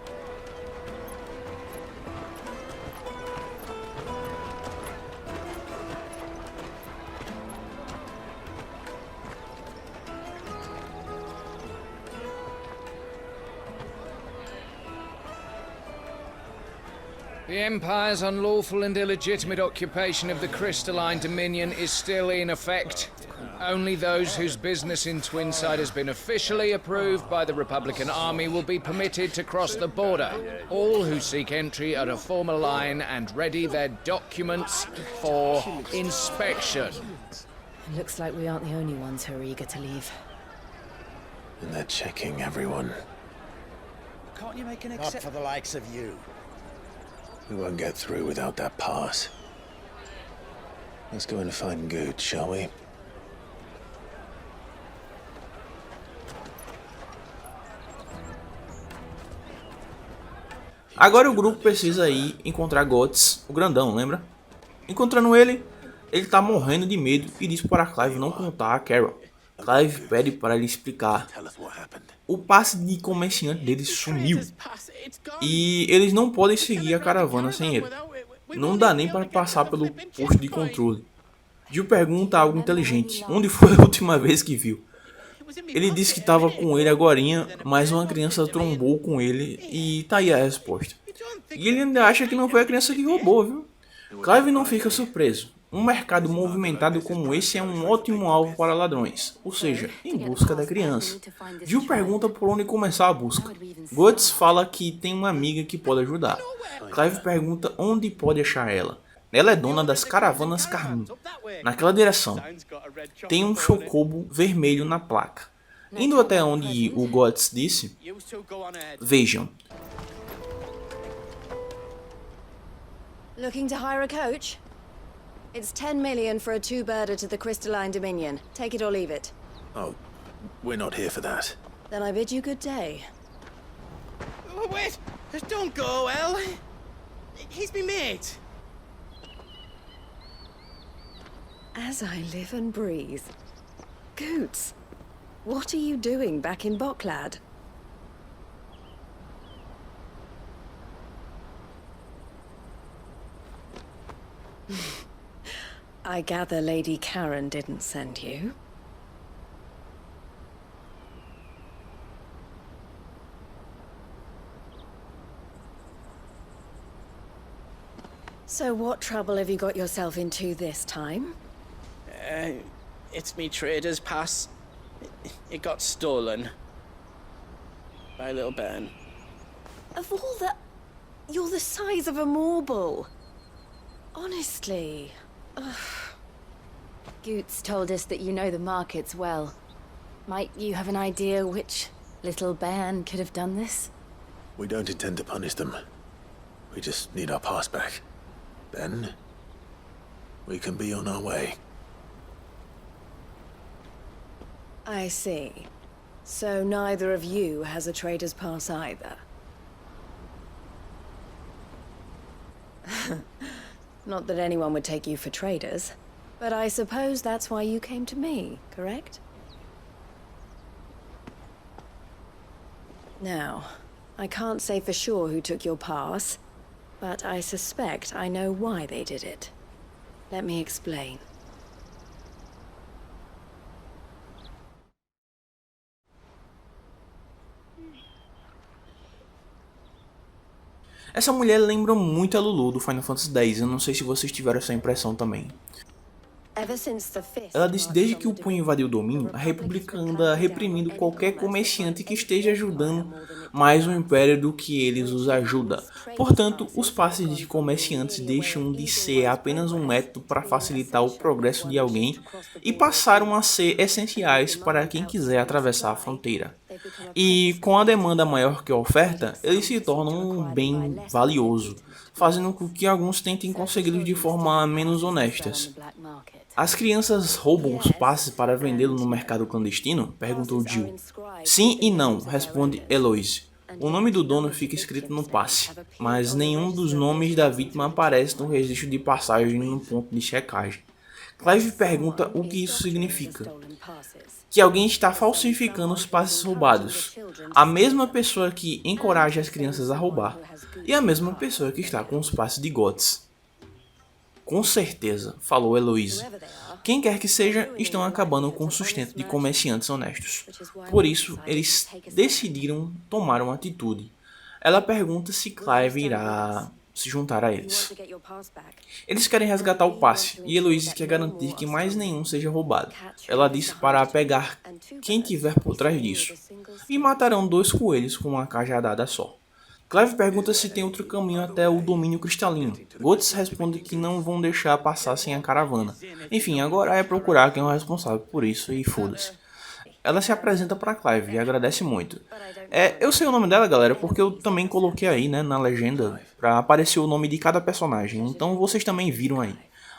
The Empire's unlawful and illegitimate occupation of the Crystalline Dominion is still in effect. Only those whose business in Twinside has been officially approved by the Republican Army will be permitted to cross the border. All who seek entry are to form a line and ready their documents for inspection. Looks like we aren't the only ones who are eager to leave. And they're checking everyone. Can't you make an Not exception? for the likes of you. We won't get through without that pass. Let's go and find Good, shall we? Agora o grupo precisa ir encontrar Guts, o grandão, lembra? Encontrando ele tá morrendo de medo e diz para Clive não contar a Carol. Clive pede para ele explicar. O passe de comerciante deles sumiu e eles não podem seguir a caravana sem ele. Não dá nem para passar pelo posto de controle. Jill pergunta algo inteligente, onde foi a última vez que viu? Ele disse que estava com ele agorinha, mas uma criança trombou com ele e tá aí a resposta. E ele ainda acha que não foi a criança que roubou, viu? Clive não fica surpreso. Um mercado movimentado como esse é um ótimo alvo para ladrões, ou seja, em busca da criança. Jill pergunta por onde começar a busca. Guts fala que tem uma amiga que pode ajudar. Clive pergunta onde pode achar ela. Ela é dona das caravanas Carmim. Naquela direção, tem um chocobo vermelho na placa. Indo até onde o Guts disse, vejam. Looking to hire a coach? It's 10 million for a two-birder to the Crystalline Dominion. Take it or leave it. Oh, we're not here for that. Then I bid you good day. Oh, wait! Don't go, El! He's me mate! As I live and breathe. Goots, what are you doing back in Boklad? I gather Lady Karen didn't send you. So what trouble have you got yourself into this time? It's me trader's pass. It got stolen. By little Ben. Of all the... You're the size of a marble. Honestly. Ugh. Goots told us that you know the markets well. Might you have an idea which little bairn could have done this? We don't intend to punish them. We just need our pass back. Then, we can be on our way. I see. So neither of you has a trader's pass either. Not that anyone would take you for traders, but I suppose that's why you came to me, correct? Now, I can't say for sure who took your pass, but I suspect I know why they did it. Let me explain. Essa mulher lembra muito a Lulu do Final Fantasy X, eu não sei se vocês tiveram essa impressão também. Ela disse que desde que o Punho invadiu o domínio, a República anda reprimindo qualquer comerciante que esteja ajudando mais o Império do que eles os ajuda. Portanto, os passes de comerciantes deixam de ser apenas um método para facilitar o progresso de alguém e passaram a ser essenciais para quem quiser atravessar a fronteira. E com a demanda maior que a oferta, eles se tornam um bem valioso, fazendo com que alguns tentem consegui-los de forma menos honestas. As crianças roubam os passes para vendê-los no mercado clandestino? Perguntou Jill. Sim e não, responde Eloise. O nome do dono fica escrito no passe, mas nenhum dos nomes da vítima aparece no registro de passagem no ponto de checagem. Clive pergunta o que isso significa. Que alguém está falsificando os passes roubados. A mesma pessoa que encoraja as crianças a roubar. E a mesma pessoa que está com os passes de Guts. Com certeza, falou Eloise. Quem quer que seja, estão acabando com o sustento de comerciantes honestos. Por isso, eles decidiram tomar uma atitude. Ela pergunta se Clive irá se juntar a eles. Eles querem resgatar o passe, e Eloise quer garantir que mais nenhum seja roubado. Ela disse para pegar quem tiver por trás disso. E matarão 2 coelhos com uma cajadada só. Clive pergunta se tem outro caminho até o domínio cristalino. Guts responde que não vão deixar passar sem a caravana. Enfim, agora é procurar quem é o responsável por isso e foda-se. Ela se apresenta para Clive e agradece muito. Eu sei o nome dela, galera, porque eu também coloquei aí, né, na legenda, para aparecer o nome de cada personagem. Então vocês também viram aí.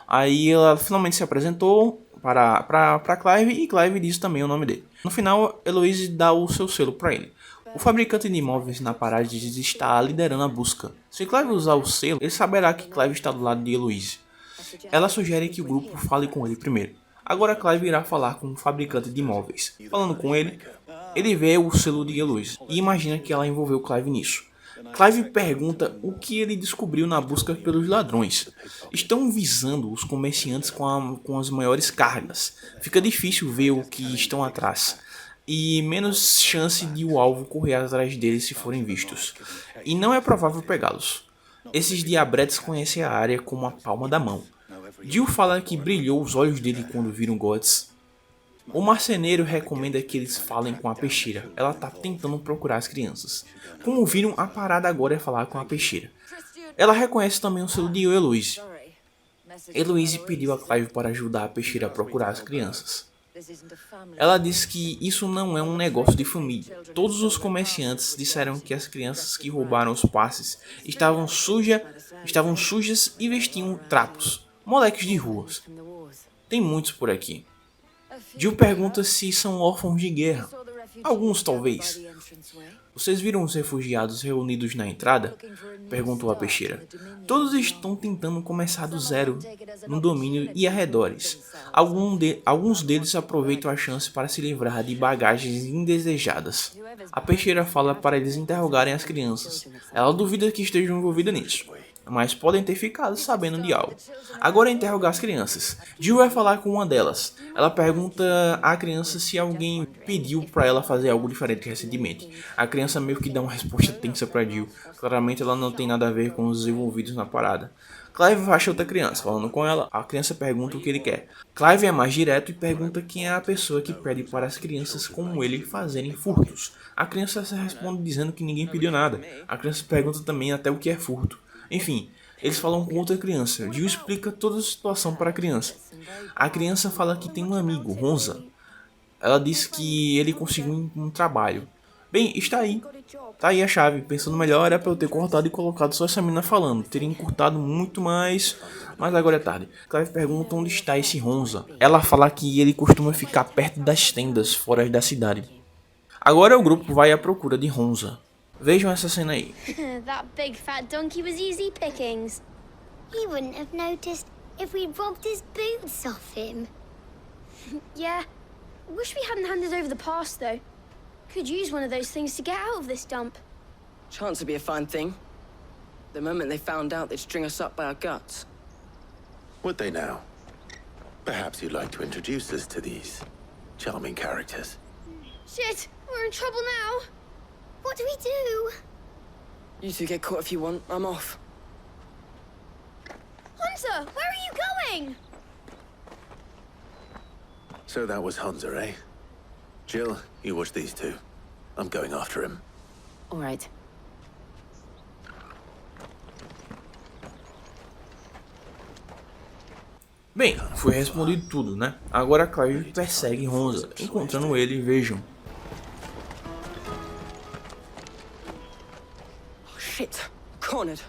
Aí ela finalmente se apresentou para Clive e Clive disse também o nome dele. No final, Eloise dá o seu selo para ele. O fabricante de imóveis na Parades está liderando a busca. Se Clive usar o selo, ele saberá que Clive está do lado de Eloise. Ela sugere que o grupo fale com ele primeiro. Agora Clive irá falar com o fabricante de imóveis. Falando com ele, ele vê o selo de Eloise e imagina que ela envolveu Clive nisso. Clive pergunta o que ele descobriu na busca pelos ladrões. Estão visando os comerciantes com as maiores cargas. Fica difícil ver o que estão atrás. E menos chance de o alvo correr atrás deles se forem vistos. E não é provável pegá-los. Esses diabretes conhecem a área como a palma da mão. Jill fala que brilhou os olhos dele quando viram Gods. O marceneiro recomenda que eles falem com a peixeira. Ela está tentando procurar as crianças. Como viram, a parada agora é falar com a peixeira. Ela reconhece também o selo de Eloise. Eloise pediu a Clive para ajudar a peixeira a procurar as crianças. Ela diz que isso não é um negócio de família. Todos os comerciantes disseram que as crianças que roubaram os passes estavam sujas e vestiam trapos, moleques de ruas. Tem muitos por aqui. Jill pergunta se são órfãos de guerra. Alguns talvez. Vocês viram os refugiados reunidos na entrada? Perguntou a peixeira. Todos estão tentando começar do zero no domínio e arredores. Alguns deles aproveitam a chance para se livrar de bagagens indesejadas. A peixeira fala para eles interrogarem as crianças. Ela duvida que estejam envolvidas nisso, mas podem ter ficado sabendo de algo. Agora é interrogar as crianças. Jill vai falar com uma delas. Ela pergunta à criança se alguém pediu para ela fazer algo diferente recentemente. A criança meio que dá uma resposta tensa para Jill. Claramente ela não tem nada a ver com os envolvidos na parada. Clive acha outra criança. Falando com ela, a criança pergunta o que ele quer. Clive é mais direto e pergunta quem é a pessoa que pede para as crianças como ele fazerem furtos. A criança responde dizendo que ninguém pediu nada. A criança pergunta também até o que é furto. Enfim, eles falam com outra criança. Jill explica toda a situação para a criança. A criança fala que tem um amigo, Ronza. Ela diz que ele conseguiu um trabalho. Bem, está aí. Tá aí a chave. Pensando melhor, era para eu ter cortado e colocado só essa menina falando. Teria encurtado muito mais, mas agora é tarde. Clive pergunta onde está esse Ronza. Ela fala que ele costuma ficar perto das tendas, fora da cidade. Agora o grupo vai à procura de Ronza. Vejam essa cena aí. That big fat donkey was easy pickings. He wouldn't have noticed if we'd robbed his boots off him. Yeah. Wish we hadn't handed over the pass, though. Could use one of those things to get out of this dump. Chance would be a fine thing. The moment they found out, they'd string us up by our guts. Would they now? Perhaps you'd like to introduce us to these charming characters. Shit, we're in trouble now. What do we do? You two get caught if you want. I'm off. Hunter, where are you going? So that was Hunter, eh? Jill, you watch these two. I'm going after him. All right. Bem, foi respondido tudo, né? Agora Clive persegue Ronza. Encontrando ele, vejam. Shit! Cornered!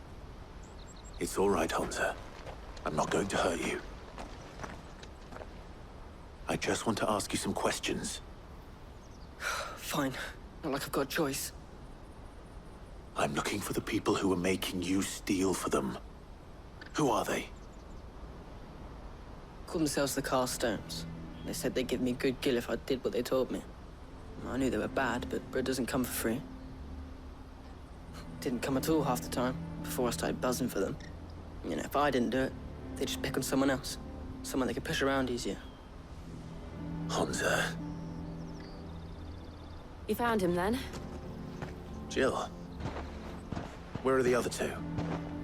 It's all right, Hunter. I'm not going to hurt you. I just want to ask you some questions. Fine. Not like I've got a choice. I'm looking for the people who are making you steal for them. Who are they? Called themselves the Carstones. They said they'd give me good gill if I did what they told me. I knew they were bad, but bread doesn't come for free. Didn't come at all half the time, before I started buzzing for them. You know, if I didn't do it, they'd just pick on someone else. Someone they could push around easier. Hunter. You found him then? Jill. Where are the other two?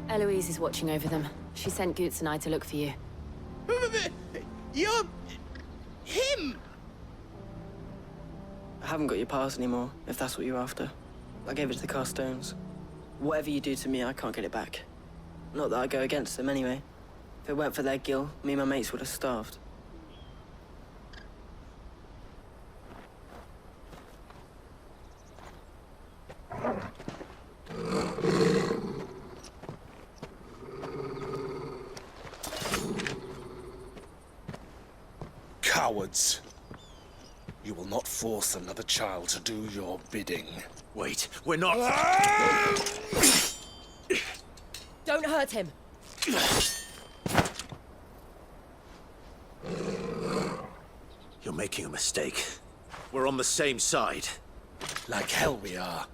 Eloise is watching over them. She sent Goots and I to look for you. You're... him! I haven't got your pass anymore, if that's what you're after. I gave it to the Carstones. Whatever you do to me, I can't get it back. Not that I go against them anyway. If it weren't for their gill, me and my mates would have starved. Cowards. You will not force another child to do your bidding. Wait, we're not... Don't hurt him. You're making a mistake. We're on the same side. Like hell we are.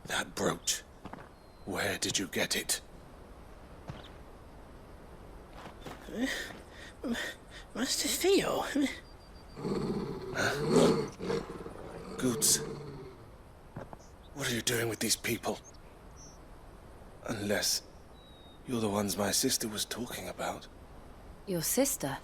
That brooch. Where did you get it? Master Theo. Goots. What are you doing with these people? Unless you're the ones my sister was talking about. Your sister?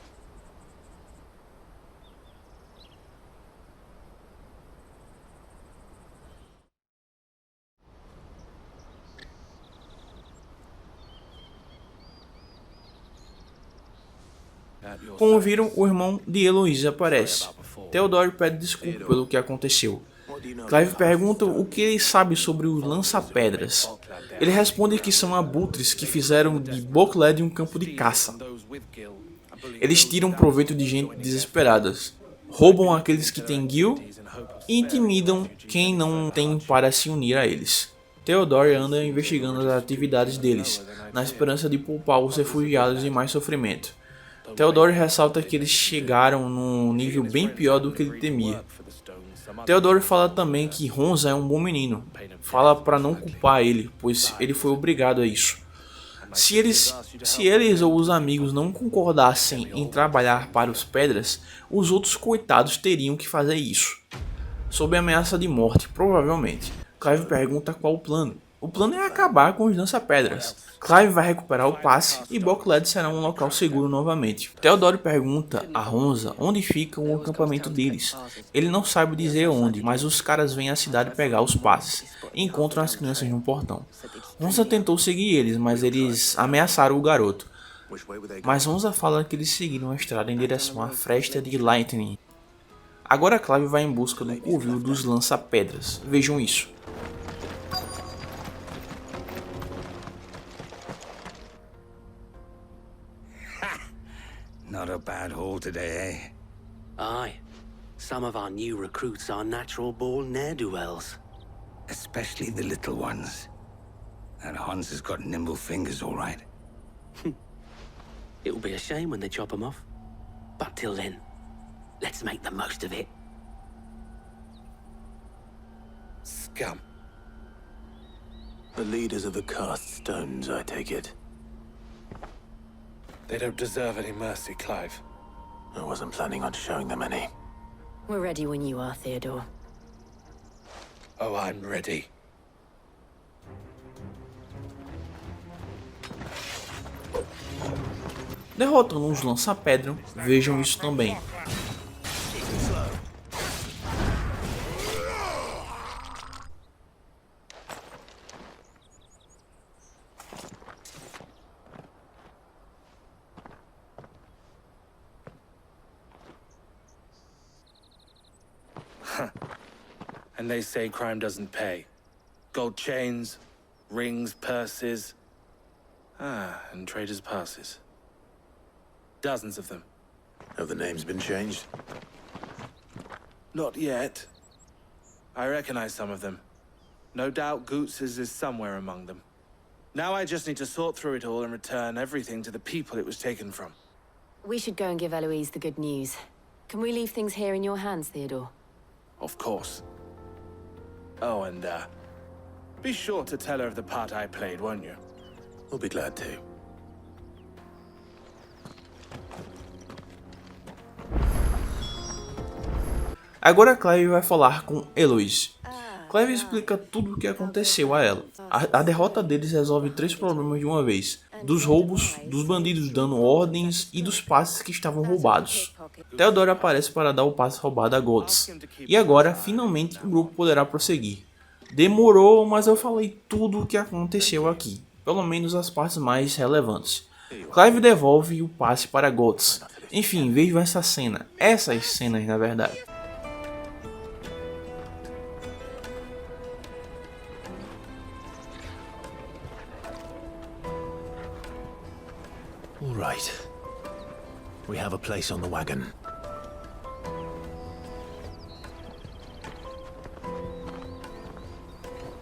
Como viram, o irmão de Heloise aparece. Theodore pede desculpa pelo que aconteceu. Clive pergunta o que ele sabe sobre os lança-pedras. Ele responde que são abutres que fizeram de Bokled um campo de caça. Eles tiram proveito de gente desesperadas, roubam aqueles que têm guild e intimidam quem não tem para se unir a eles. Theodore anda investigando as atividades deles, na esperança de poupar os refugiados de mais sofrimento. Theodore ressalta que eles chegaram num nível bem pior do que ele temia. Theodore fala também que Honza é um bom menino. Fala para não culpar ele, pois ele foi obrigado a isso. Se eles ou os amigos não concordassem em trabalhar para os Pedras, os outros coitados teriam que fazer isso. Sob ameaça de morte, provavelmente. Clive pergunta qual o plano. O plano é acabar com os lança-pedras. Clive vai recuperar o passe e Bokled será um local seguro novamente. Theodore pergunta a Honza onde fica o acampamento deles. Ele não sabe dizer onde, mas os caras vêm à cidade pegar os passes e encontram as crianças no portão. Honza tentou seguir eles, mas eles ameaçaram o garoto. Mas Honza fala que eles seguiram a estrada em direção à fresta de Lightning. Agora Clive vai em busca do covil dos lança-pedras. Vejam isso. Not a bad haul today, eh? Aye. Some of our new recruits are natural-born ne'er-do-wells. Especially the little ones. That Hans has got nimble fingers, all right. It'll be a shame when they chop them off. But till then, let's make the most of it. Scum. The leaders of the cast stones, I take it. They don't deserve any mercy, Clive. I wasn't planning on showing them any. We're ready when you are, Theodore. Oh, I'm ready. Derrotando os lança-pedra, vejam isso também. And they say crime doesn't pay. Gold chains, rings, purses. And traders' passes. Dozens of them. Have the names been changed? Not yet. I recognize some of them. No doubt Goots's is somewhere among them. Now I just need to sort through it all and return everything to the people it was taken from. We should go and give Eloise the good news. Can we leave things here in your hands, Theodore? Of course. Oh, and, be sure to tell her of the part I played, won't you? We'll be glad to. Agora Clive vai falar com Heloise. Clive explica tudo o que aconteceu a ela. A derrota deles resolve 3 problemas de uma vez. Dos roubos, dos bandidos dando ordens e dos passes que estavam roubados. Theodore aparece para dar o passe roubado a Gods. E agora, finalmente, o grupo poderá prosseguir. Demorou, mas eu falei tudo o que aconteceu aqui. Pelo menos as partes mais relevantes. Clive devolve o passe para Gods. Enfim, vejam essa cena. Essas cenas, na verdade. All right. We have a place on the wagon.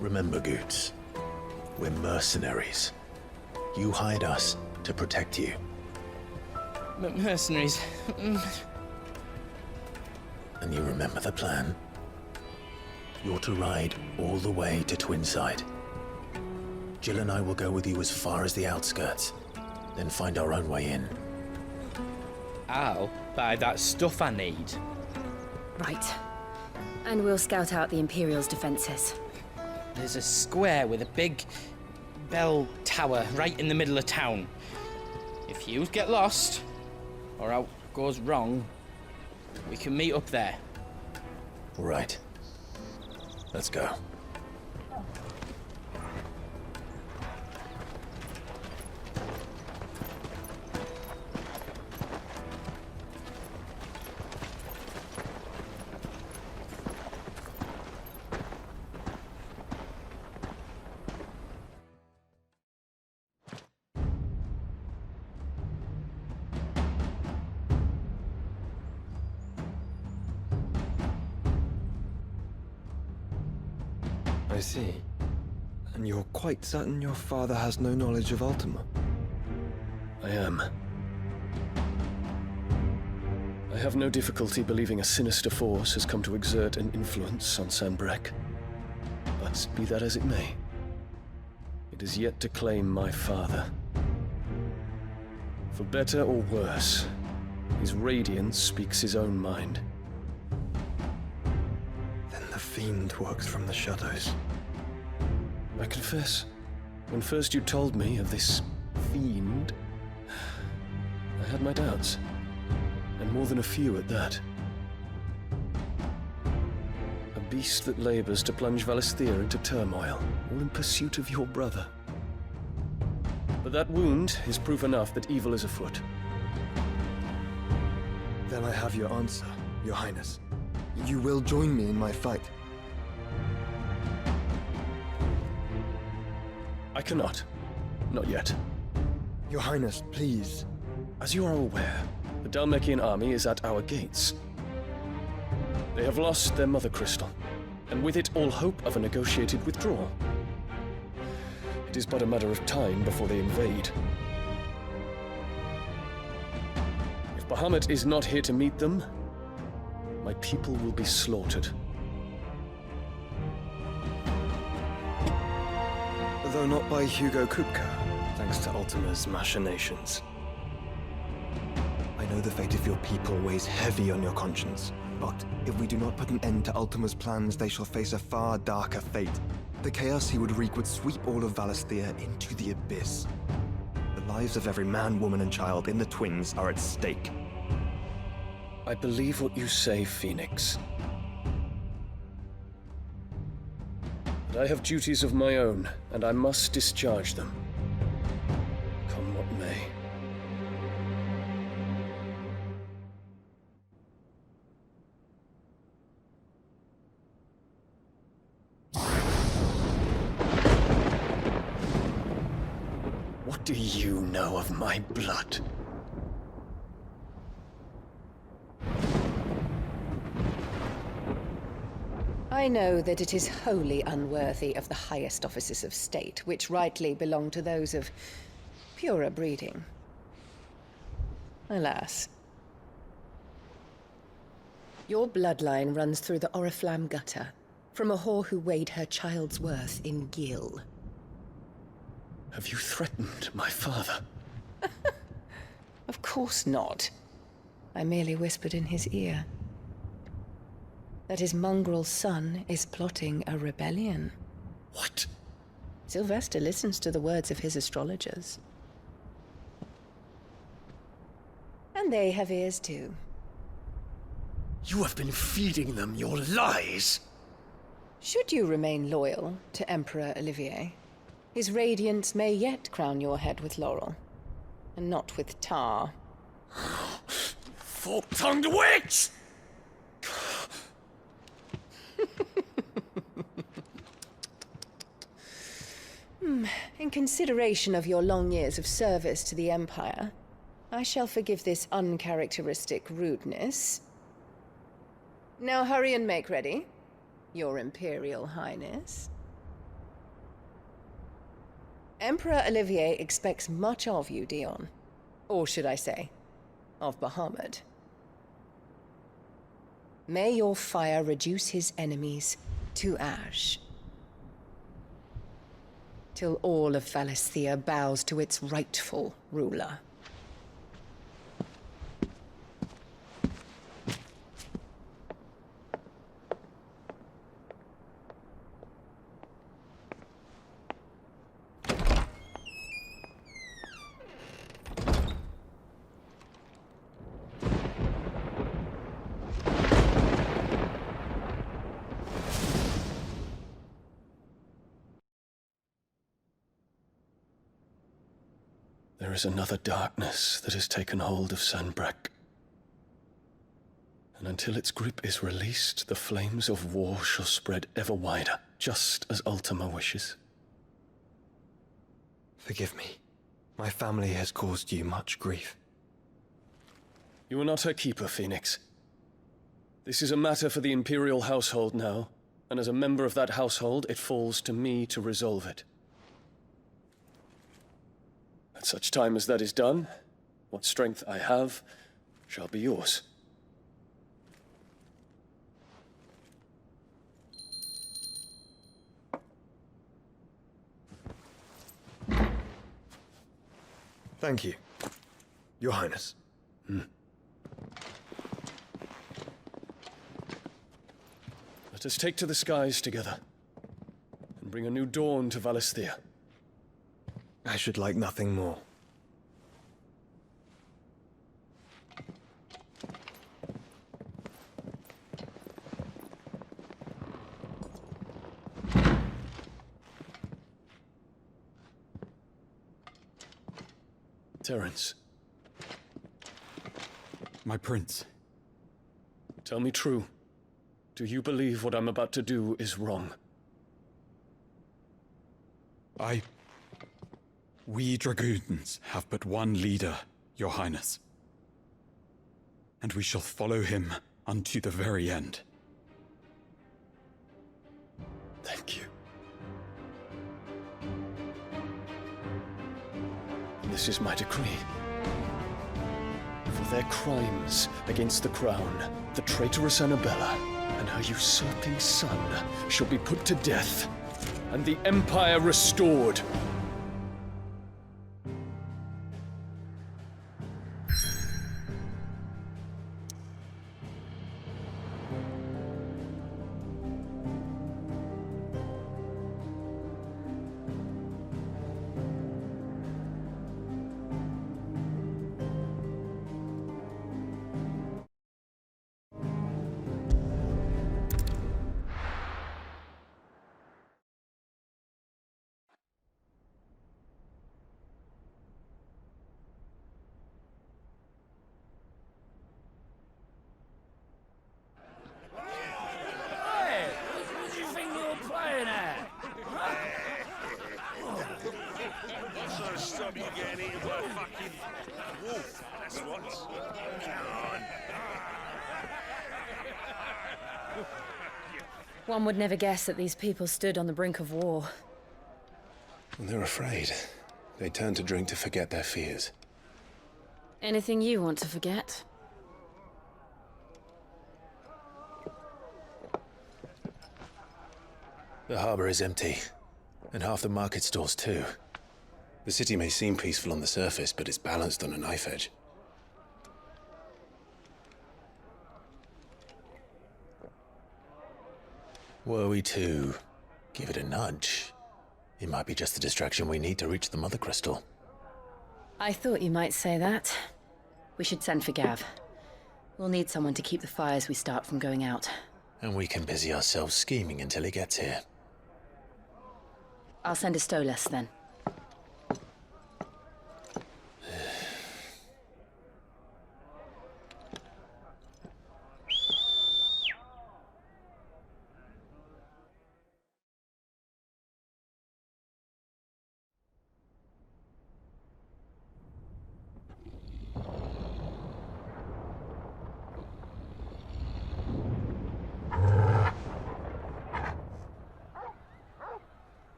Remember, Goots, we're mercenaries. You hired us to protect you. Mercenaries. And you remember the plan? You're to ride all the way to Twinside. Jill and I will go with you as far as the outskirts, then find our own way in. I'll buy that stuff I need. Right. And we'll scout out the Imperial's defenses. There's a square with a big bell tower right in the middle of town. If you get lost, or out goes wrong, we can meet up there. Right. Let's go. I see. And you're quite certain your father has no knowledge of Ultima? I am. I have no difficulty believing a sinister force has come to exert an influence on Sanbreque. But be that as it may, it is yet to claim my father. For better or worse, his radiance speaks his own mind. Then the fiend works from the shadows. I confess, when first you told me of this fiend, I had my doubts. And more than a few at that. A beast that labors to plunge Valisthea into turmoil, all in pursuit of your brother. But that wound is proof enough that evil is afoot. Then I have your answer, Your Highness. You will join me in my fight. I cannot. Not yet. Your Highness, please. As you are aware, the Dhalmekian army is at our gates. They have lost their mother crystal, and with it all hope of a negotiated withdrawal. It is but a matter of time before they invade. If Bahamut is not here to meet them, my people will be slaughtered. Though not by Hugo Kupka, thanks to Ultima's machinations. I know the fate of your people weighs heavy on your conscience, but if we do not put an end to Ultima's plans, they shall face a far darker fate. The chaos he would wreak would sweep all of Valisthea into the abyss. The lives of every man, woman, and child in the Twins are at stake. I believe what you say, Phoenix. But I have duties of my own, and I must discharge them. Come what may. What do you know of my blood? I know that it is wholly unworthy of the highest offices of state, which rightly belong to those of purer breeding. Alas. Your bloodline runs through the Oriflamme gutter, from a whore who weighed her child's worth in gil. Have you threatened my father? Of course not. I merely whispered in his ear that his mongrel son is plotting a rebellion. What? Sylvester listens to the words of his astrologers. And they have ears too. You have been feeding them your lies! Should you remain loyal to Emperor Olivier, his radiance may yet crown your head with laurel, and not with tar. Fork-tongued witch! In consideration of your long years of service to the Empire, I shall forgive this uncharacteristic rudeness. Now hurry and make ready, Your Imperial Highness. Emperor Olivier expects much of you, Dion. Or should I say, of Bahamut. May your fire reduce his enemies to ash, till all of Valisthea bows to its rightful ruler. There is another darkness that has taken hold of Sanbreque. And until its grip is released, the flames of war shall spread ever wider, just as Ultima wishes. Forgive me. My family has caused you much grief. You are not her keeper, Phoenix. This is a matter for the Imperial household now, and as a member of that household, it falls to me to resolve it. At such time as that is done, what strength I have shall be yours. Thank you, Your Highness. Let us take to the skies together, and bring a new dawn to Valisthea. I should like nothing more. Terence. My prince. Tell me true. Do you believe what I'm about to do is wrong? We dragoons have but one leader, Your Highness. And we shall follow him unto the very end. Thank you. This is my decree. For their crimes against the crown, the traitorous Annabella and her usurping son shall be put to death, and the Empire restored. One would never guess that these people stood on the brink of war. When they're afraid, they turn to drink to forget their fears. Anything you want to forget? The harbor is empty, and half the market stalls too. The city may seem peaceful on the surface, but it's balanced on a knife edge. Were we to give it a nudge, it might be just the distraction we need to reach the Mother Crystal. I thought you might say that. We should send for Gav. We'll need someone to keep the fires we start from going out. And we can busy ourselves scheming until he gets here. I'll send a Stolas then.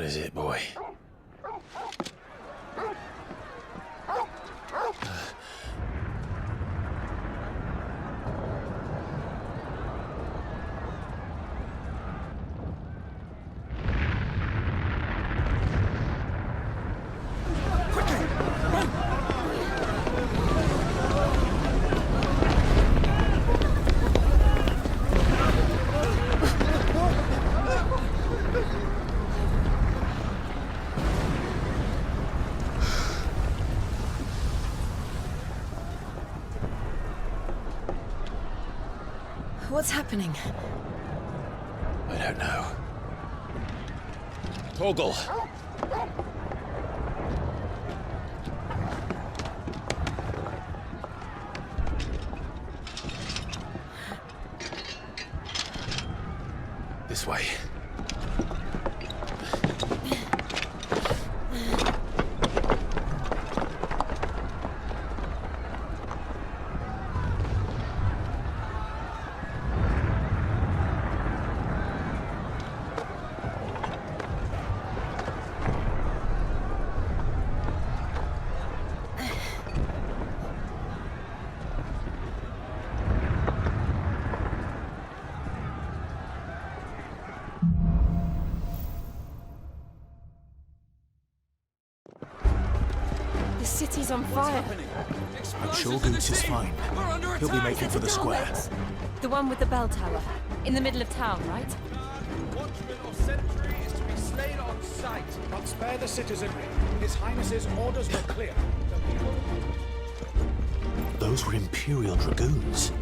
is it, boy? What's happening? I don't know. Torgal! This way. The city's on fire. I'm sure Goots is fine. He'll be making for the square. The one with the bell tower. In the middle of town, right? Watchman or sentry is to be slain on sight. But spare the citizenry. His Highness's orders were clear. Those were Imperial Dragoons.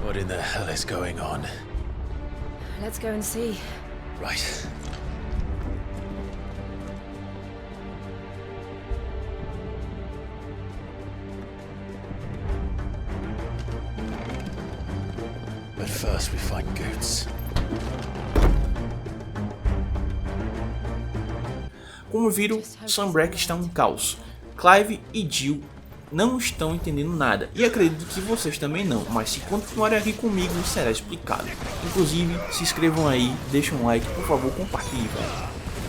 What in the hell is going on? Let's go and see. Right. But first we find Goots. Como viram, Sanbreque está um caos. Clive e Jill não estão entendendo nada, e acredito que vocês também não, mas se continuarem aqui comigo será explicado. Inclusive, se inscrevam aí, deixem um like, por favor, compartilhem.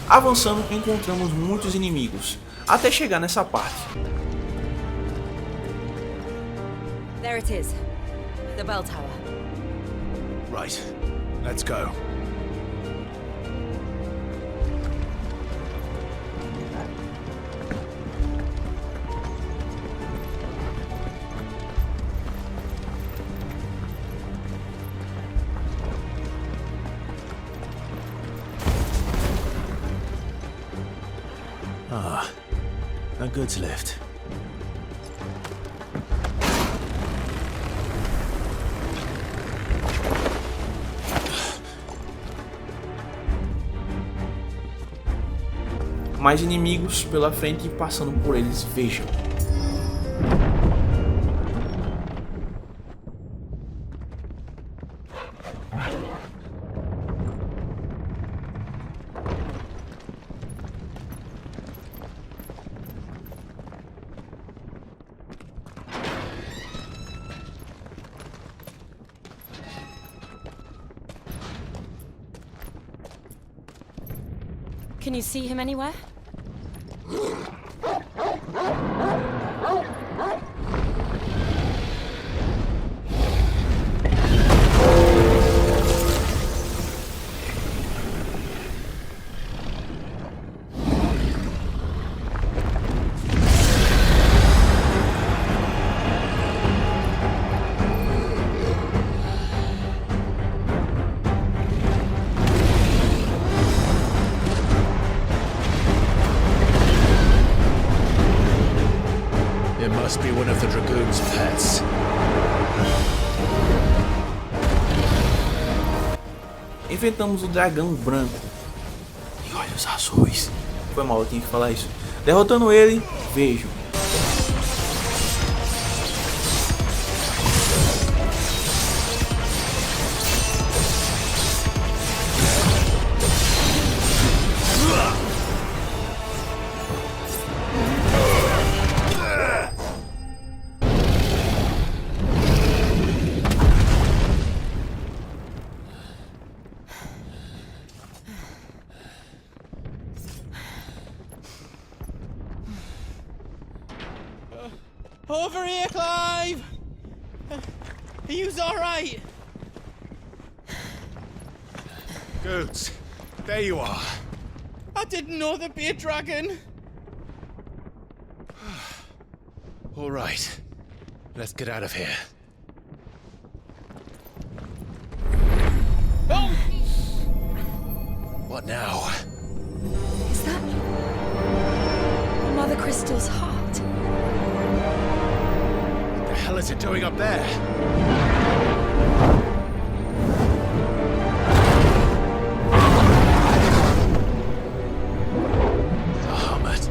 Avançando, encontramos muitos inimigos, até chegar nessa parte. There it is. The bell tower. Right, let's go. Ah, a goods lift. Mais inimigos pela frente e passando por eles, vejam. Can you see him anywhere? It must be one of the Dragoon's pets. Enfrentamos o dragão branco e olhos azuis. Foi mal, eu tinha que falar isso. Derrotando ele, vejo. Over here, Clive! Are you alright? Goods, there you are. I didn't know there'd be a dragon. All right, let's get out of here. Oh! What now? Is that Mother Crystal's heart? What the hell is it doing up there? Bahamut.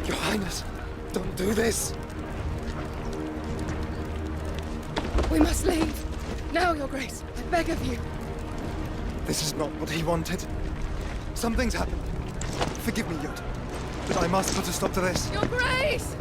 Your Highness, don't do this. We must leave. Now, Your Grace. I beg of you. This is not what he wanted. Something's happened. Forgive me, Yod, but I must put a stop to this. Your Grace!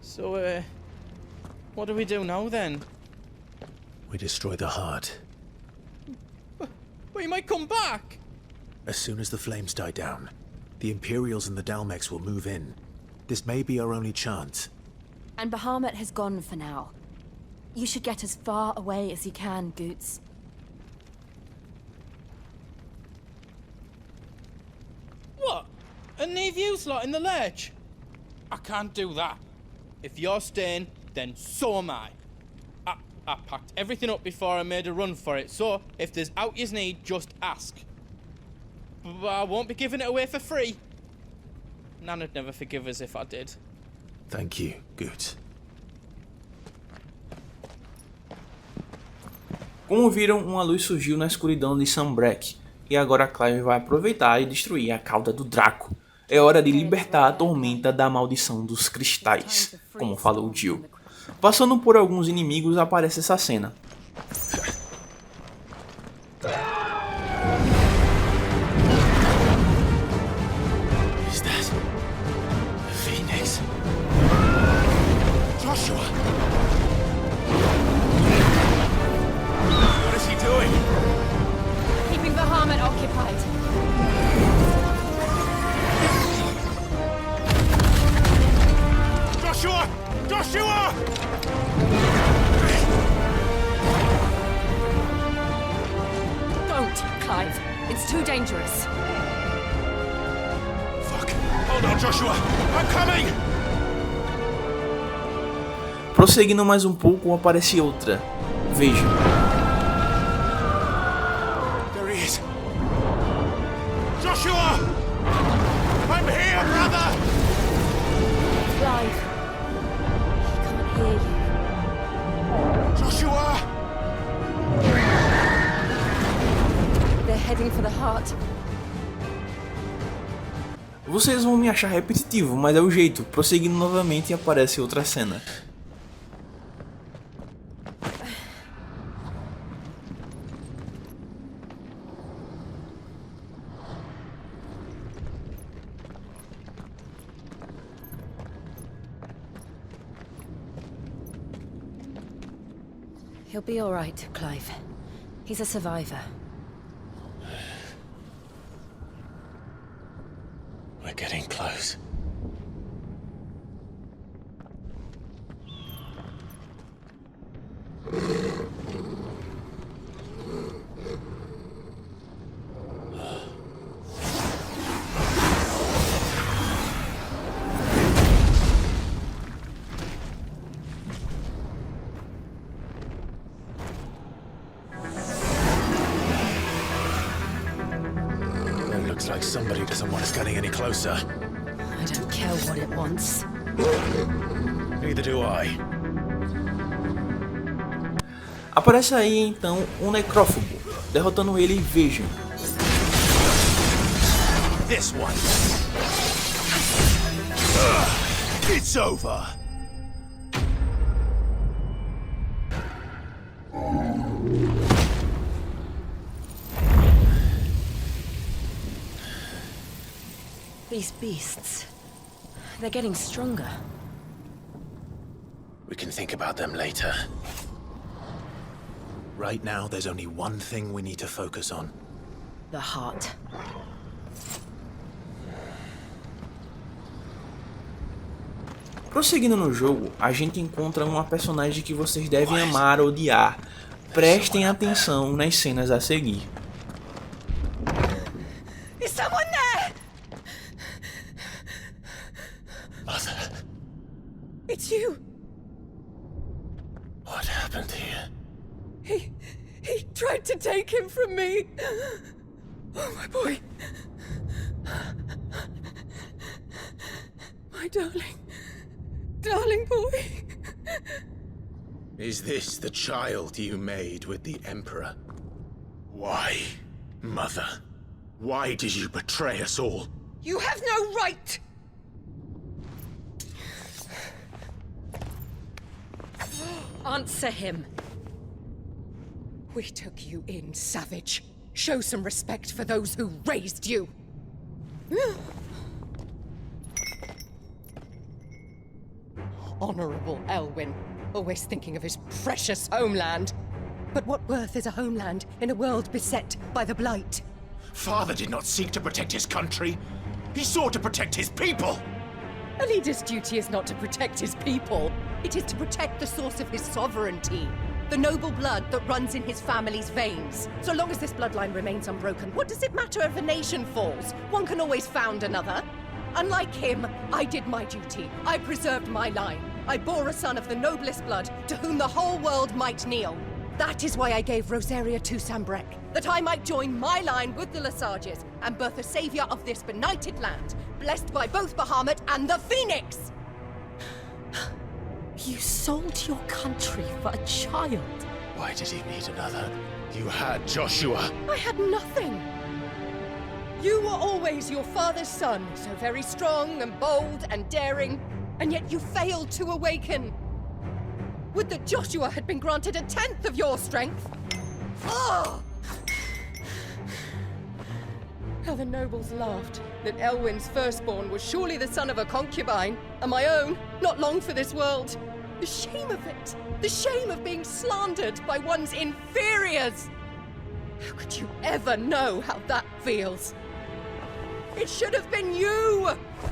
So, what do we do now then? We destroy the heart. Well, you might come back! As soon as the flames die down, the Imperials and the Dalmex will move in. This may be our only chance. And Bahamut has gone for now. You should get as far away as you can, Goots. What? And leave you lot in the lurch? I can't do that. If you're staying, then so am I. I packed everything up before I made a run for it, so if there's out you need, just ask. But I won't be giving it away for free. Nana'd never forgive us if I did. Thank you, Goots. Como viram, uma luz surgiu na escuridão de Sanbreque, e agora Clive vai aproveitar e destruir a cauda do Draco. É hora de libertar a tormenta da maldição dos cristais, como falou Jill. Passando por alguns inimigos, aparece essa cena. Is that a phoenix? Joshua! What is he doing? Hold on, Joshua. I'm coming! Prosseguindo mais um pouco, aparece outra. Veja. There he is. Joshua! I'm here, brother! Clive. He can't hear you. Joshua! They're heading for the heart. Vocês vão me achar repetitivo, mas é o jeito. Prosseguindo novamente e aparece outra cena. He'll be all right, Clive. He's a survivor. We're getting close. Looks like somebody doesn't want us getting any closer. I don't care what it wants. Neither do I. Aparece aí então um necrófago. Derrotando ele, vejam. This one. It's over. These beasts, they're getting stronger. We can think about them later. Right now, there's only one thing we need to focus on. The heart. Prosseguindo no jogo, a gente encontra uma personagem que vocês devem amar ou odiar. Prestem atenção nas cenas a seguir. Is someone there? Mother. It's you. What happened here? He tried to take him from me. Oh, my boy. My darling. Darling boy. Is this the child you made with the Emperor? Why, Mother? Why did you betray us all? You have no right! Answer him. We took you in, savage. Show some respect for those who raised you. Honorable Elwyn, always thinking of his precious homeland. But what worth is a homeland in a world beset by the Blight? Father did not seek to protect his country. He sought to protect his people. A leader's duty is not to protect his people. It is to protect the source of his sovereignty. The noble blood that runs in his family's veins. So long as this bloodline remains unbroken, what does it matter if a nation falls? One can always found another. Unlike him, I did my duty. I preserved my line. I bore a son of the noblest blood, to whom the whole world might kneel. That is why I gave Rosaria to Sanbreque, that I might join my line with the Lesages and birth a savior of this benighted land, blessed by both Bahamut and the Phoenix! You sold your country for a child. Why did he need another? You had Joshua. I had nothing. You were always your father's son, so very strong and bold and daring, and yet you failed to awaken. Would that Joshua had been granted 1/10 of your strength? Oh! How the nobles laughed that Elwyn's firstborn was surely the son of a concubine, and my own, not long for this world. The shame of it! The shame of being slandered by one's inferiors! How could you ever know how that feels? It should have been you!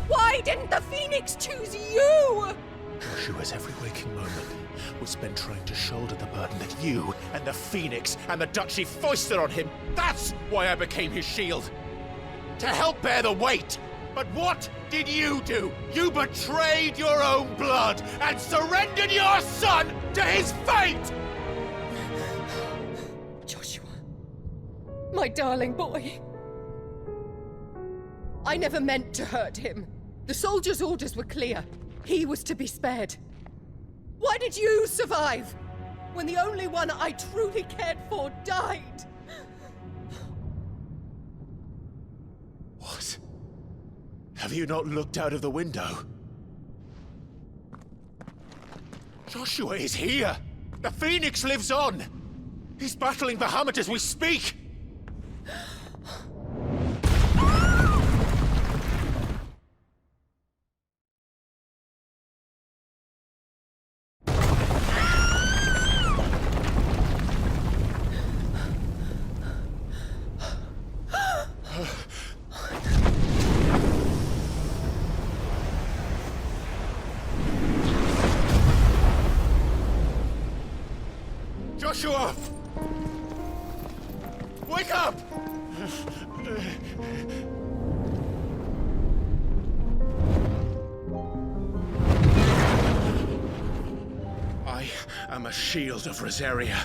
Why didn't the Phoenix choose you? Joshua's every waking moment was spent trying to shoulder the burden that you and the Phoenix and the Duchy foisted on him. That's why I became his shield. To help bear the weight. But what did you do? You betrayed your own blood and surrendered your son to his fate! Joshua. My darling boy. I never meant to hurt him. The soldiers' orders were clear. He was to be spared. Why did you survive when the only one I truly cared for died? What? Have you not looked out of the window? Joshua is here! The Phoenix lives on! He's battling Bahamut as we speak! Joshua! Wake up! I am a shield of Rosaria.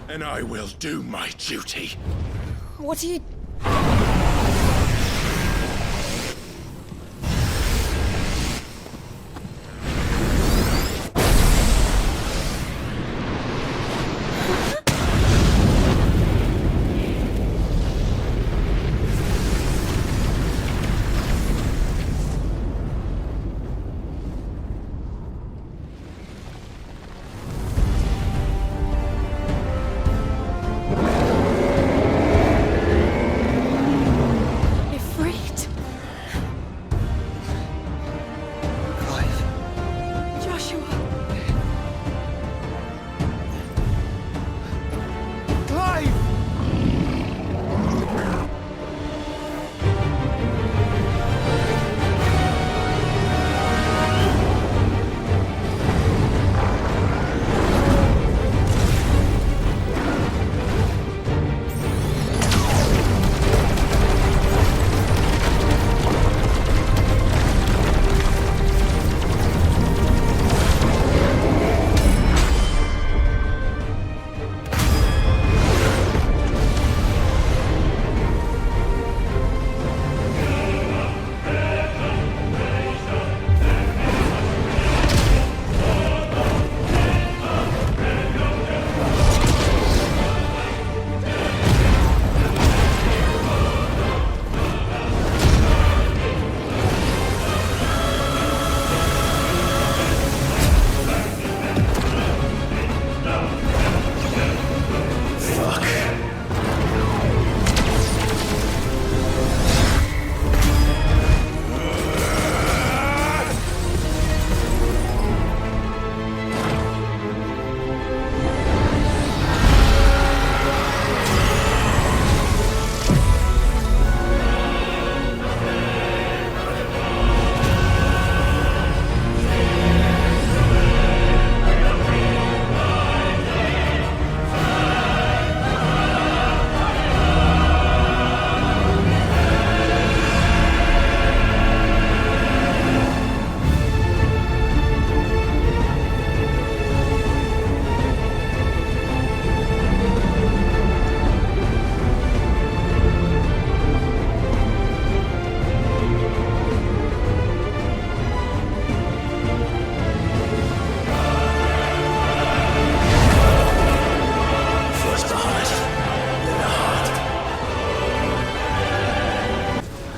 And I will do my duty. What are you...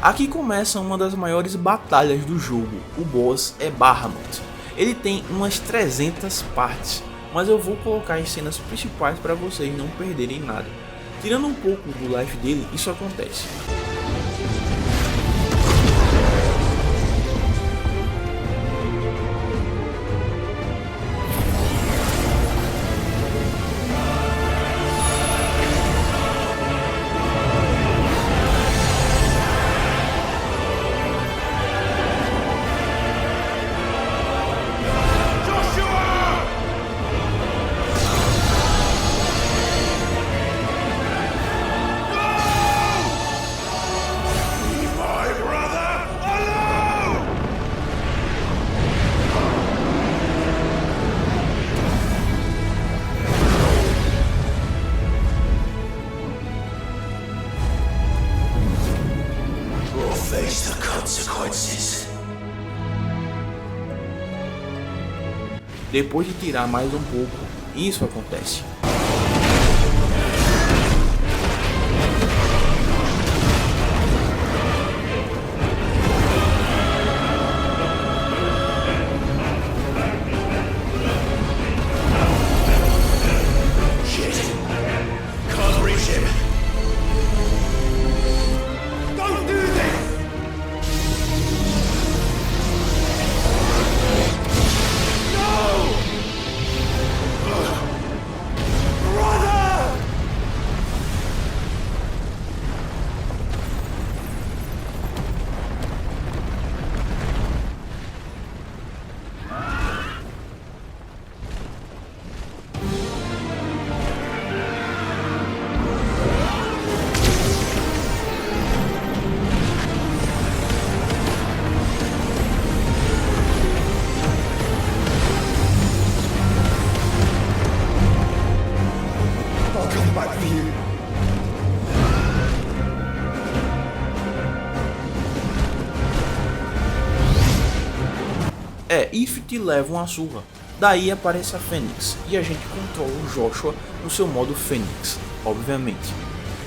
Aqui começa uma das maiores batalhas do jogo, o boss é Bahamut. Ele tem umas 300 partes, mas eu vou colocar as cenas principais para vocês não perderem nada. Tirando um pouco do life dele, isso acontece. consequences. Depois de tirar mais um pouco, isso acontece. Ifrit leva uma surra, daí aparece a Fênix e a gente controla o Joshua no seu modo Fênix, obviamente.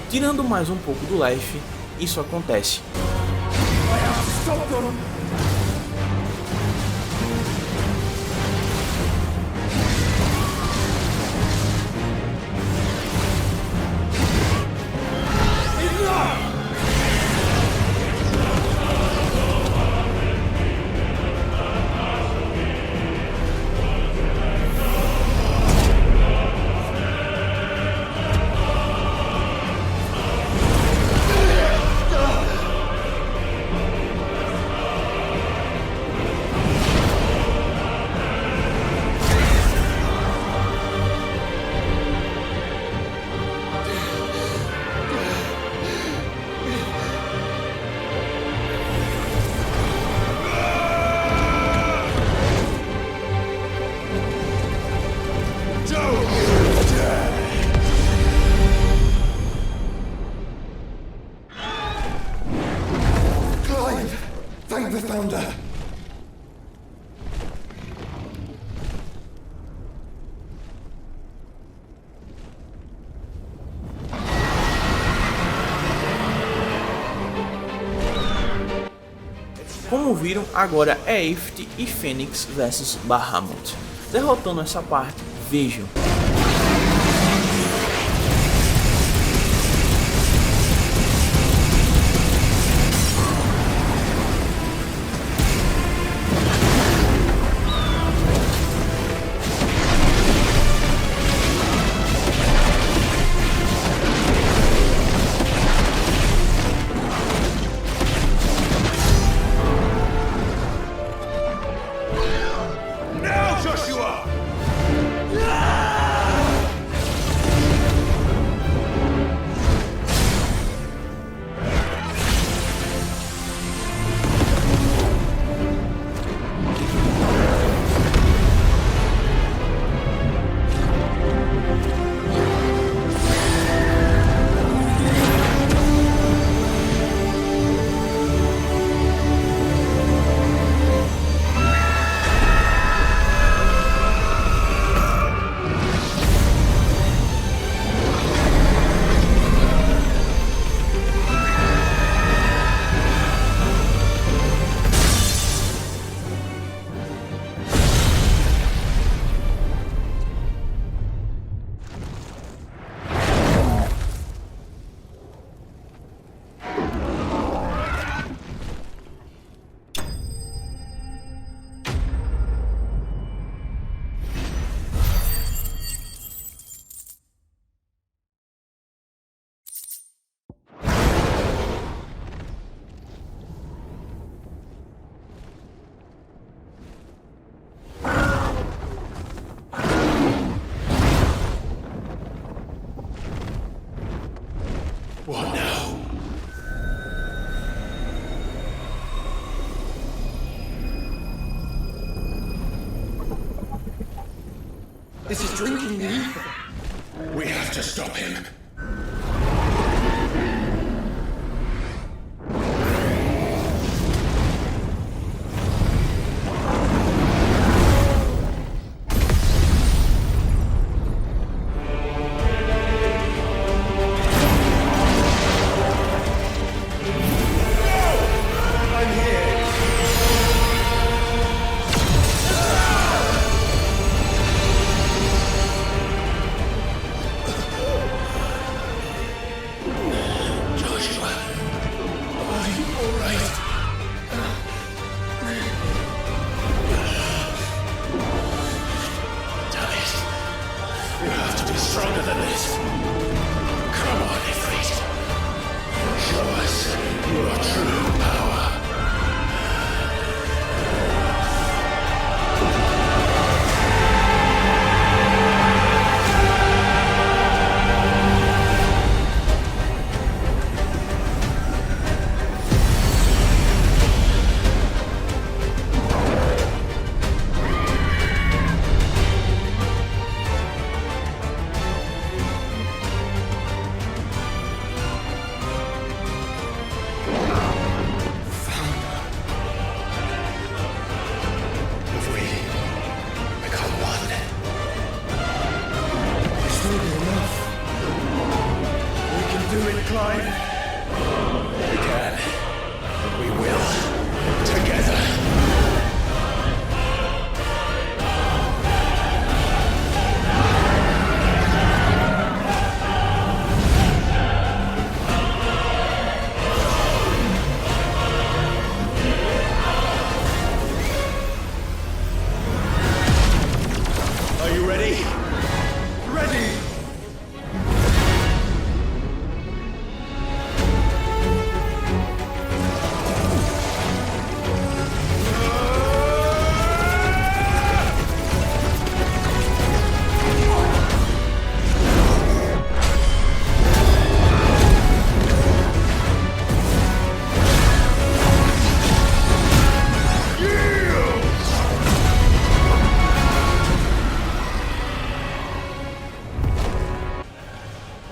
Tirando mais um pouco do life, isso acontece. Thank the Founder! Como viram, agora é Ifrit e Fênix vs Bahamut. Derrotando essa parte, vejam. What now? This is drinking me. We have to stop him. together, Clive. We can. We will. Together. Are you ready? Ready!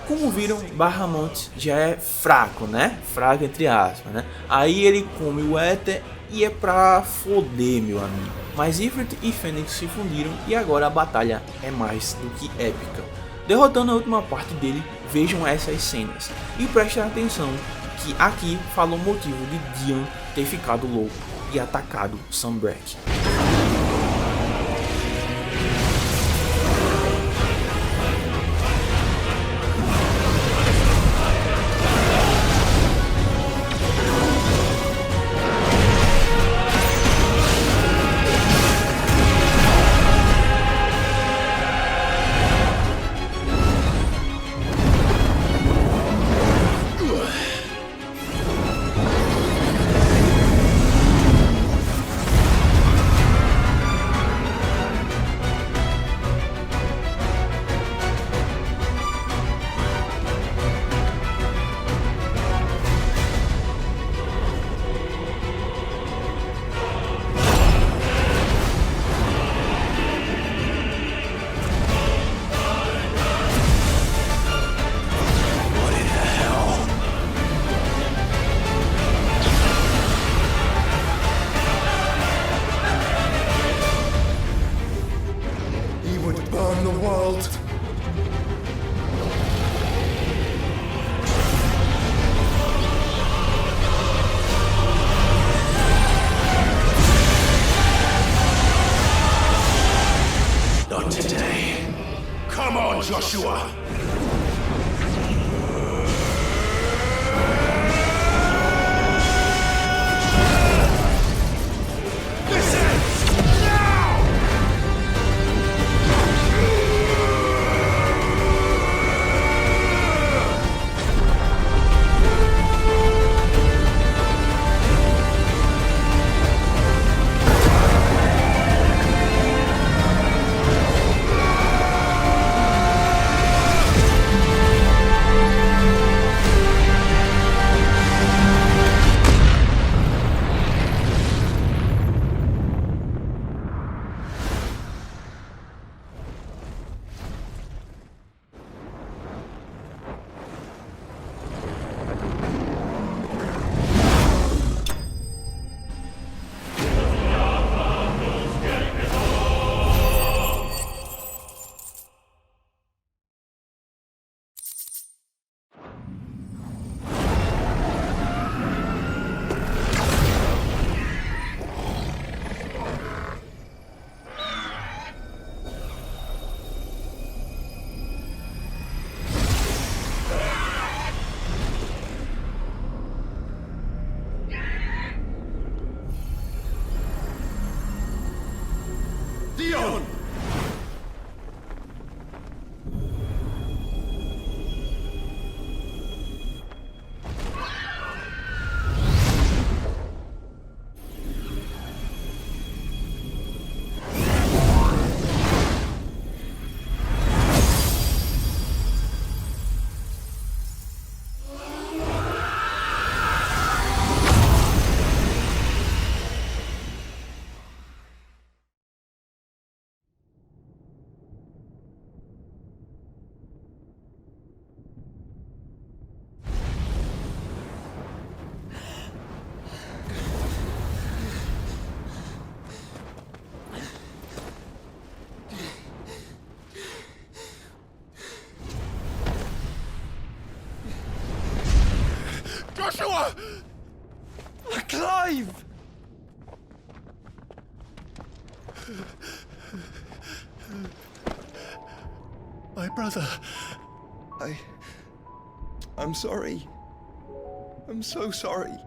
Como viram, Bahamut já é fraco, né? Fraco entre aspas, né? Aí ele come o éter e é pra foder, meu amigo. Mas Ifrit e Fênix se fundiram e agora a batalha é mais do que épica. Derrotando a última parte dele, vejam essas cenas. E prestem atenção que aqui fala o motivo de Dian ter ficado louco e atacado Sanbreque. Joshua! Clive! My brother. I'm sorry. I'm so sorry.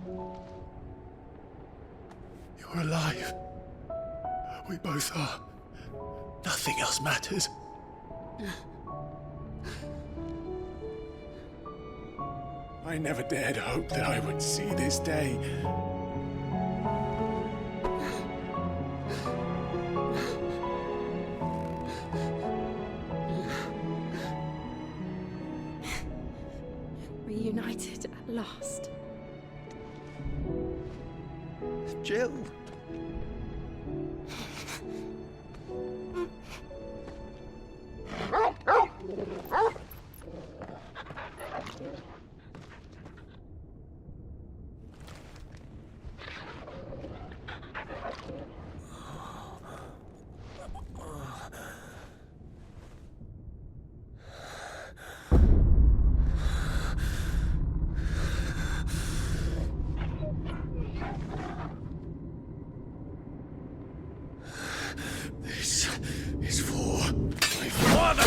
You're alive. We both are. Nothing else matters. I never dared hope that I would see this day. Reunited at last. Jill. This is for my father!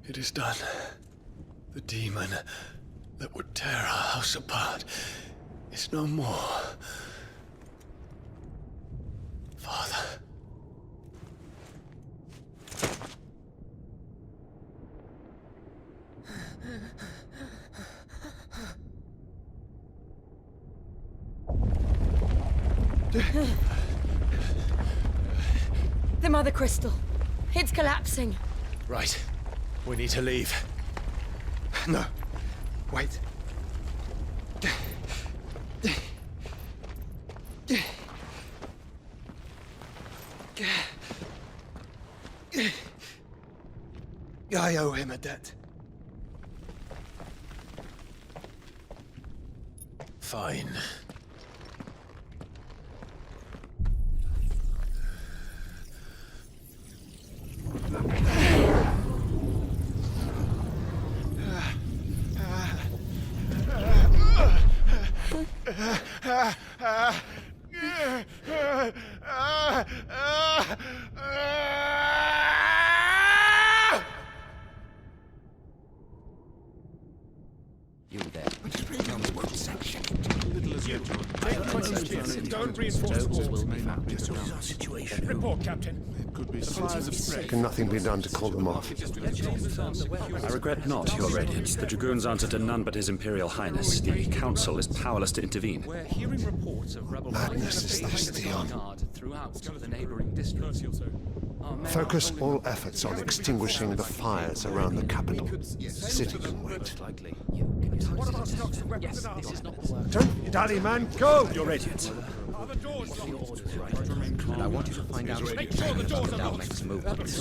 It is done. The demon that would tear our house apart is no more. Father. The Mother Crystal. It's collapsing. Right. We need to leave. No. Wait. I owe him a debt. Fine. You there. Don't reinforce the walls. Report, Captain. Can nothing be done to call them off? I regret not, Your Radiance. The Dragoons answer to none but His Imperial Highness. The Council is powerless to intervene. We're hearing reports of rebel Madness is this, Theon. throughout the neighboring districts. Focus all efforts on extinguishing the fires around the capital. City can wait. Don't dally, man, go! Your Radiance. And I want you to find out everything about the Dalmek's movements.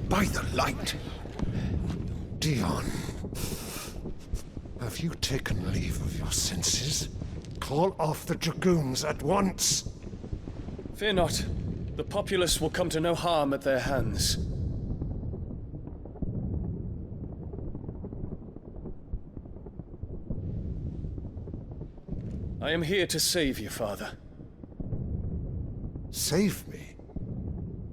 By the light! Dion, have you taken leave of your senses? Call off the Dragoons at once! Fear not. The populace will come to no harm at their hands. I am here to save you, Father. Save me?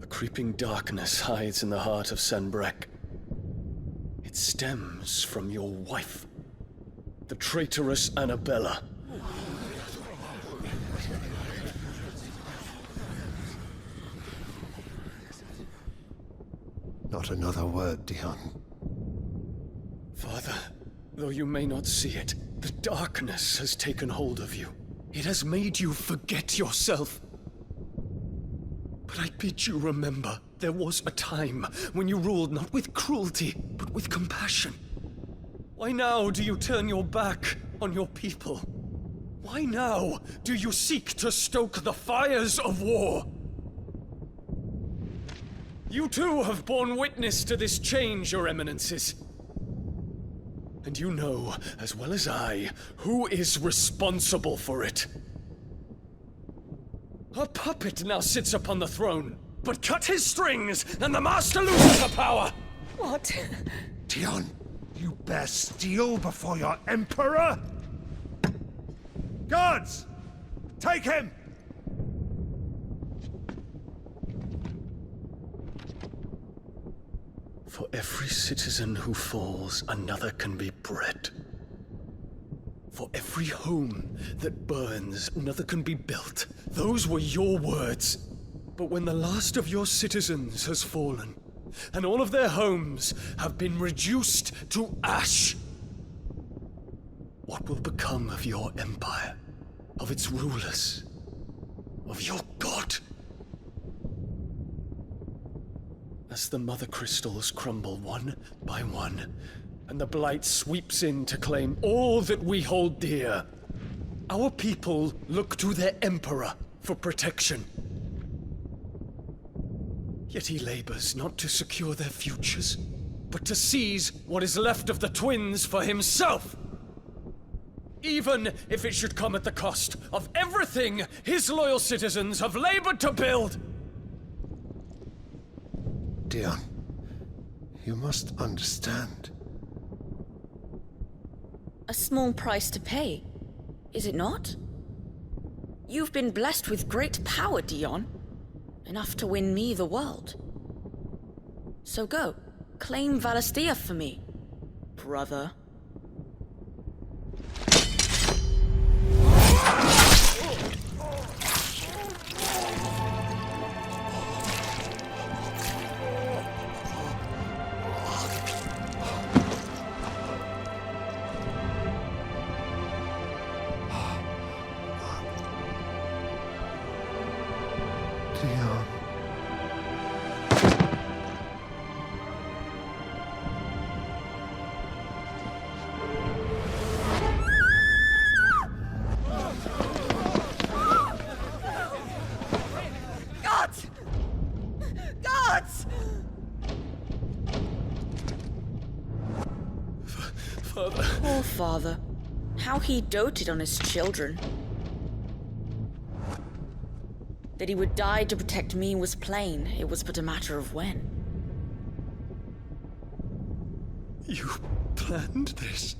A creeping darkness hides in the heart of Sanbreque. It stems from your wife, the traitorous Annabella. Not another word, Dion. Father, though you may not see it, The darkness has taken hold of you. It has made you forget yourself. But I bid you remember, there was a time when you ruled not with cruelty, but with compassion. Why now do you turn your back on your people? Why now do you seek to stoke the fires of war? You too have borne witness to this change, Your Eminences. And you know, as well as I, who is responsible for it. A puppet now sits upon the throne, but cut his strings, and the master loses the power! What? Dion, you bear steel before your emperor? Guards! Take him! For every citizen who falls, another can be bred. For every home that burns, another can be built. Those were your words. But when the last of your citizens has fallen, and all of their homes have been reduced to ash, what will become of your empire, of its rulers, of your god? As the mother crystals crumble one by one, and the blight sweeps in to claim all that we hold dear, our people look to their emperor for protection. Yet he labors not to secure their futures, but to seize what is left of the twins for himself. Even if it should come at the cost of everything his loyal citizens have labored to build. Dion, you must understand. A small price to pay, is it not? You've been blessed with great power, Dion. Enough to win me the world. So go, claim Valisthea for me, brother. Dion. Gods! Gods! Father. Poor father. How he doted on his children. That he would die to protect me was plain. It was but a matter of when. You planned this?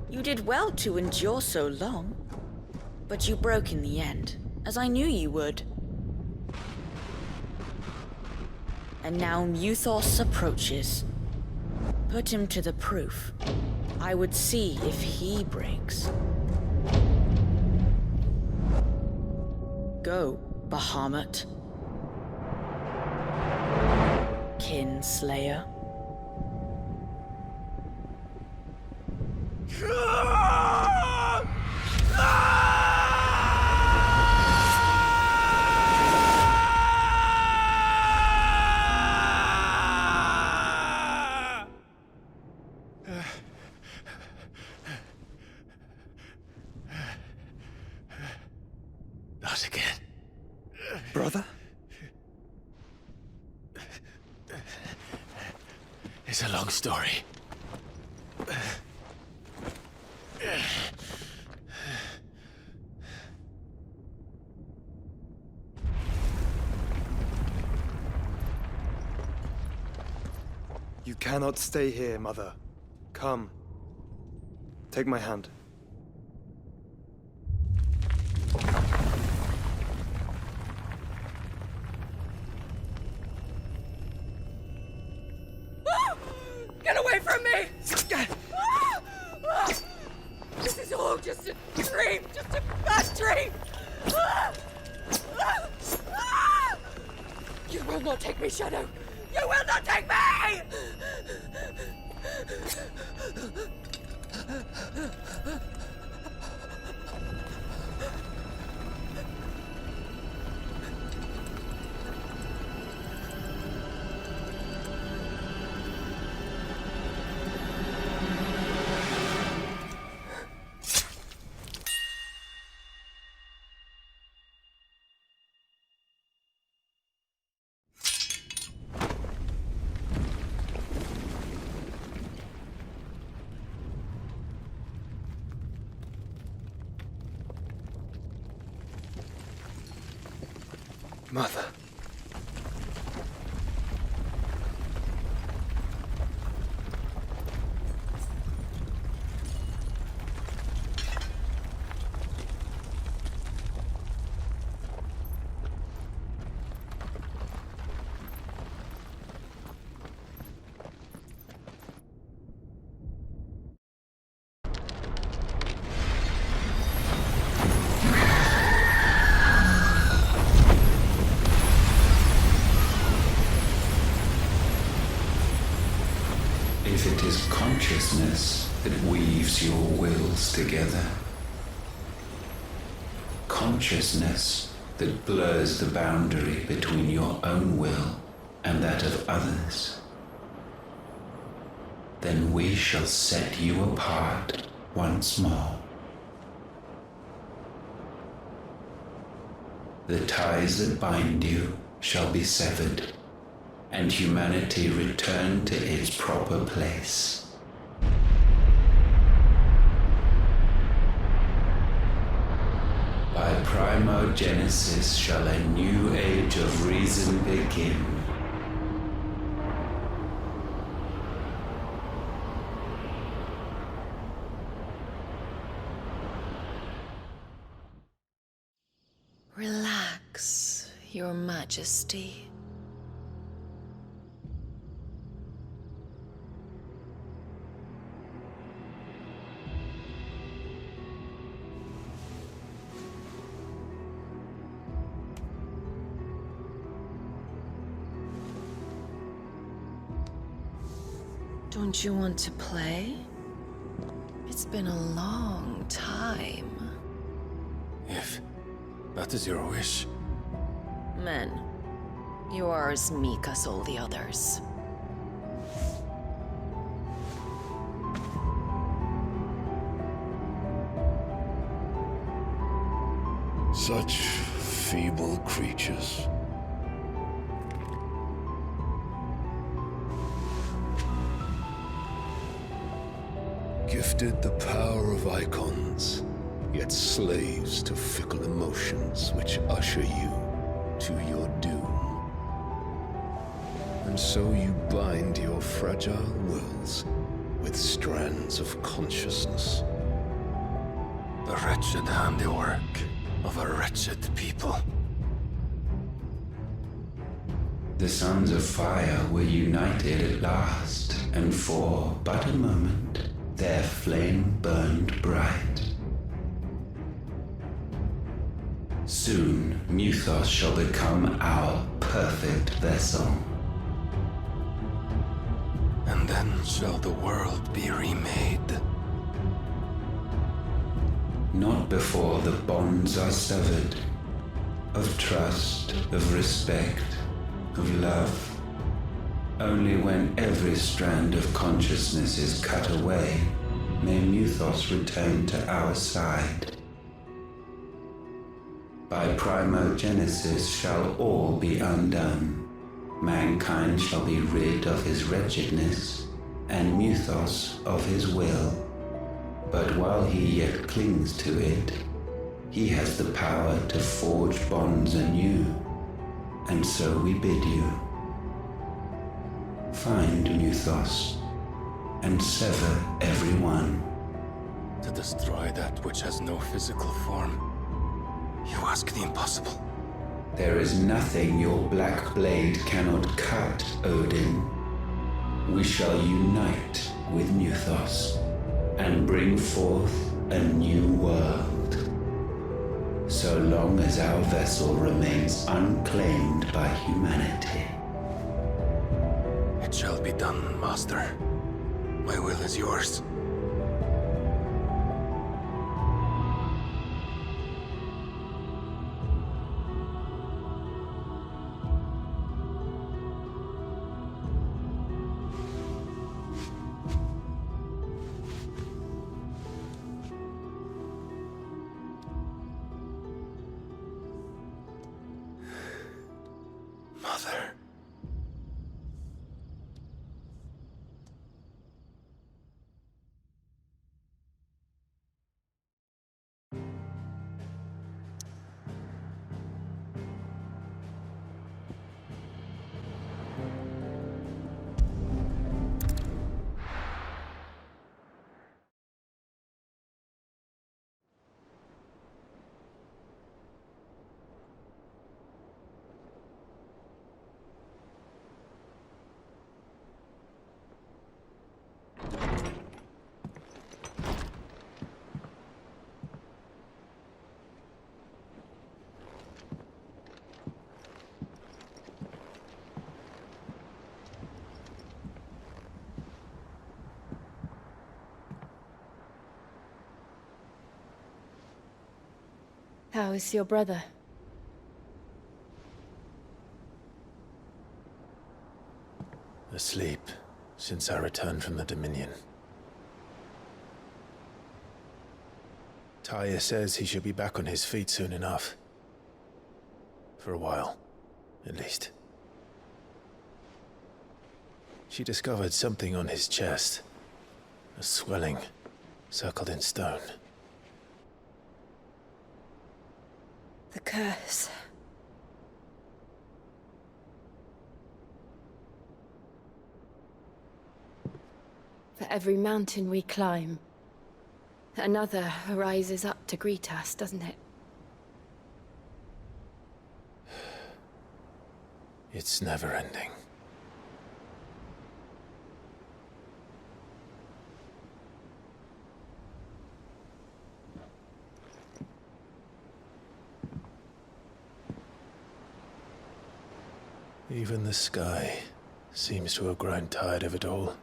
You did well to endure so long. But you broke in the end, as I knew you would. And now Muthos approaches. Put him to the proof. I would see if he breaks. Go, Bahamut. Kinslayer. Not again. Brother? It's a long story. You cannot stay here, Mother. Come. Take my hand. Get away from me! This is all just a dream, just a bad dream! You will not take me, Shadow! You will not take me! Mother. If it is consciousness that weaves your wills together, consciousness that blurs the boundary between your own will and that of others, then we shall set you apart once more. The ties that bind you shall be severed, and humanity return to its proper place. By primogenesis shall a new age of reason begin. Relax, Your Majesty. Don't you want to play? It's been a long time. If that is your wish. Men, you are as meek as all the others. Such feeble creatures. Gifted the power of icons, yet slaves to fickle emotions which usher you to your doom. And so you bind your fragile wills with strands of consciousness. The wretched handiwork of a wretched people. The sons of fire were united at last, and for but a moment their flame burned bright. Soon, Mythos shall become our perfect vessel. And then shall the world be remade. Not before the bonds are severed, of trust, of respect, of love. Only when every strand of consciousness is cut away, may Mythos return to our side. By primogenesis shall all be undone. Mankind shall be rid of his wretchedness, and Mythos of his will. But while he yet clings to it, he has the power to forge bonds anew, and so we bid you. Find Mythos, and sever every one. To destroy that which has no physical form, you ask the impossible. There is nothing your black blade cannot cut, Odin. We shall unite with Mythos, and bring forth a new world. So long as our vessel remains unclaimed by humanity. It shall be done, Master. My will is yours. How is your brother? Asleep since I returned from the Dominion. Taya says he should be back on his feet soon enough. For a while, at least. She discovered something on his chest. A swelling, circled in stone. The curse. For every mountain we climb, another rises up to greet us, doesn't it? It's never ending. Even the sky seems to have grown tired of it all.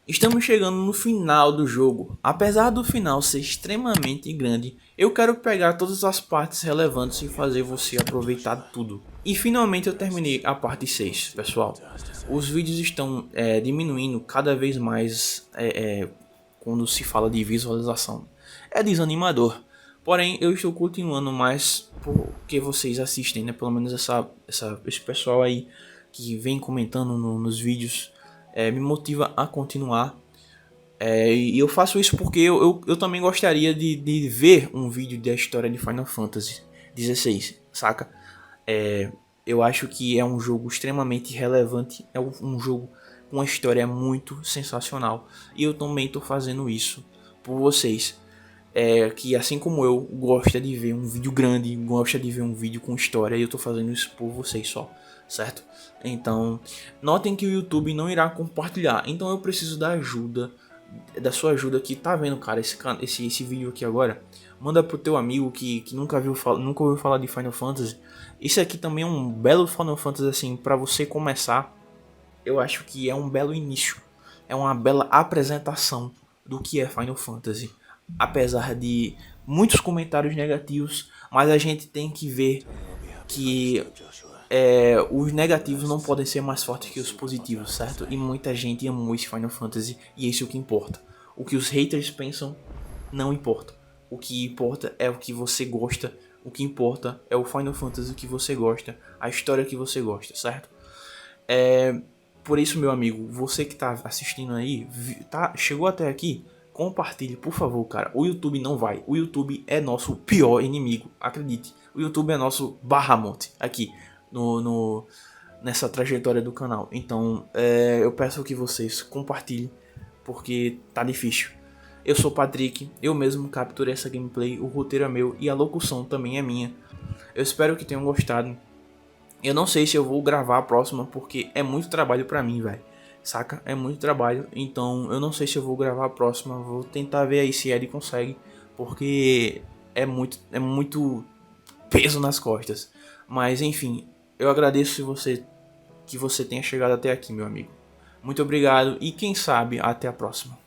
Estamos chegando no final do jogo. Apesar do final ser extremamente grande, eu quero pegar todas as partes relevantes e fazer você aproveitar tudo. E finalmente eu terminei a parte 6, pessoal. Os vídeos estão diminuindo cada vez mais quando se fala de visualização. É desanimador. Porém, eu estou continuando mais porque vocês assistem, né? Pelo menos esse pessoal aí que vem comentando nos vídeos. Me motiva a continuar, e eu faço isso porque eu também gostaria de ver um vídeo da história de Final Fantasy XVI, saca? Eu acho que é um jogo extremamente relevante, é um jogo com uma história muito sensacional, e eu também estou fazendo isso por vocês, que assim como eu gosta de ver um vídeo grande, gosta de ver um vídeo com história, e eu estou fazendo isso por vocês só. Certo? Então, notem que o YouTube não irá compartilhar. Então eu preciso da sua ajuda aqui. Tá vendo, cara, esse vídeo aqui agora? Manda pro teu amigo que nunca ouviu falar de Final Fantasy. Isso aqui também é um belo Final Fantasy, assim, para você começar. Eu acho que é um belo início. É uma bela apresentação do que é Final Fantasy. Apesar de muitos comentários negativos, mas a gente tem que ver que os negativos não podem ser mais fortes que os positivos, certo? E muita gente amou esse Final Fantasy e esse é o que importa. O que os haters pensam não importa. O que importa é o que você gosta. O que importa é o Final Fantasy que você gosta, a história que você gosta, certo? Por isso, meu amigo, você que tá assistindo aí, chegou até aqui, compartilhe, por favor, cara. O YouTube não vai. O YouTube é nosso pior inimigo, acredite. O YouTube é nosso Bahamut aqui nessa trajetória do canal. Então eu peço que vocês compartilhem, porque tá difícil. Eu sou o Patrick, eu mesmo capturei essa gameplay, o roteiro é meu e a locução também é minha. Eu espero que tenham gostado. Eu não sei se eu vou gravar a próxima, porque é muito trabalho pra mim, velho. Saca? É muito trabalho, então eu não sei se eu vou gravar a próxima. Vou tentar ver aí se Ed consegue, porque é muito peso nas costas. Mas enfim, eu agradeço que você tenha chegado até aqui, meu amigo. Muito obrigado e quem sabe até a próxima.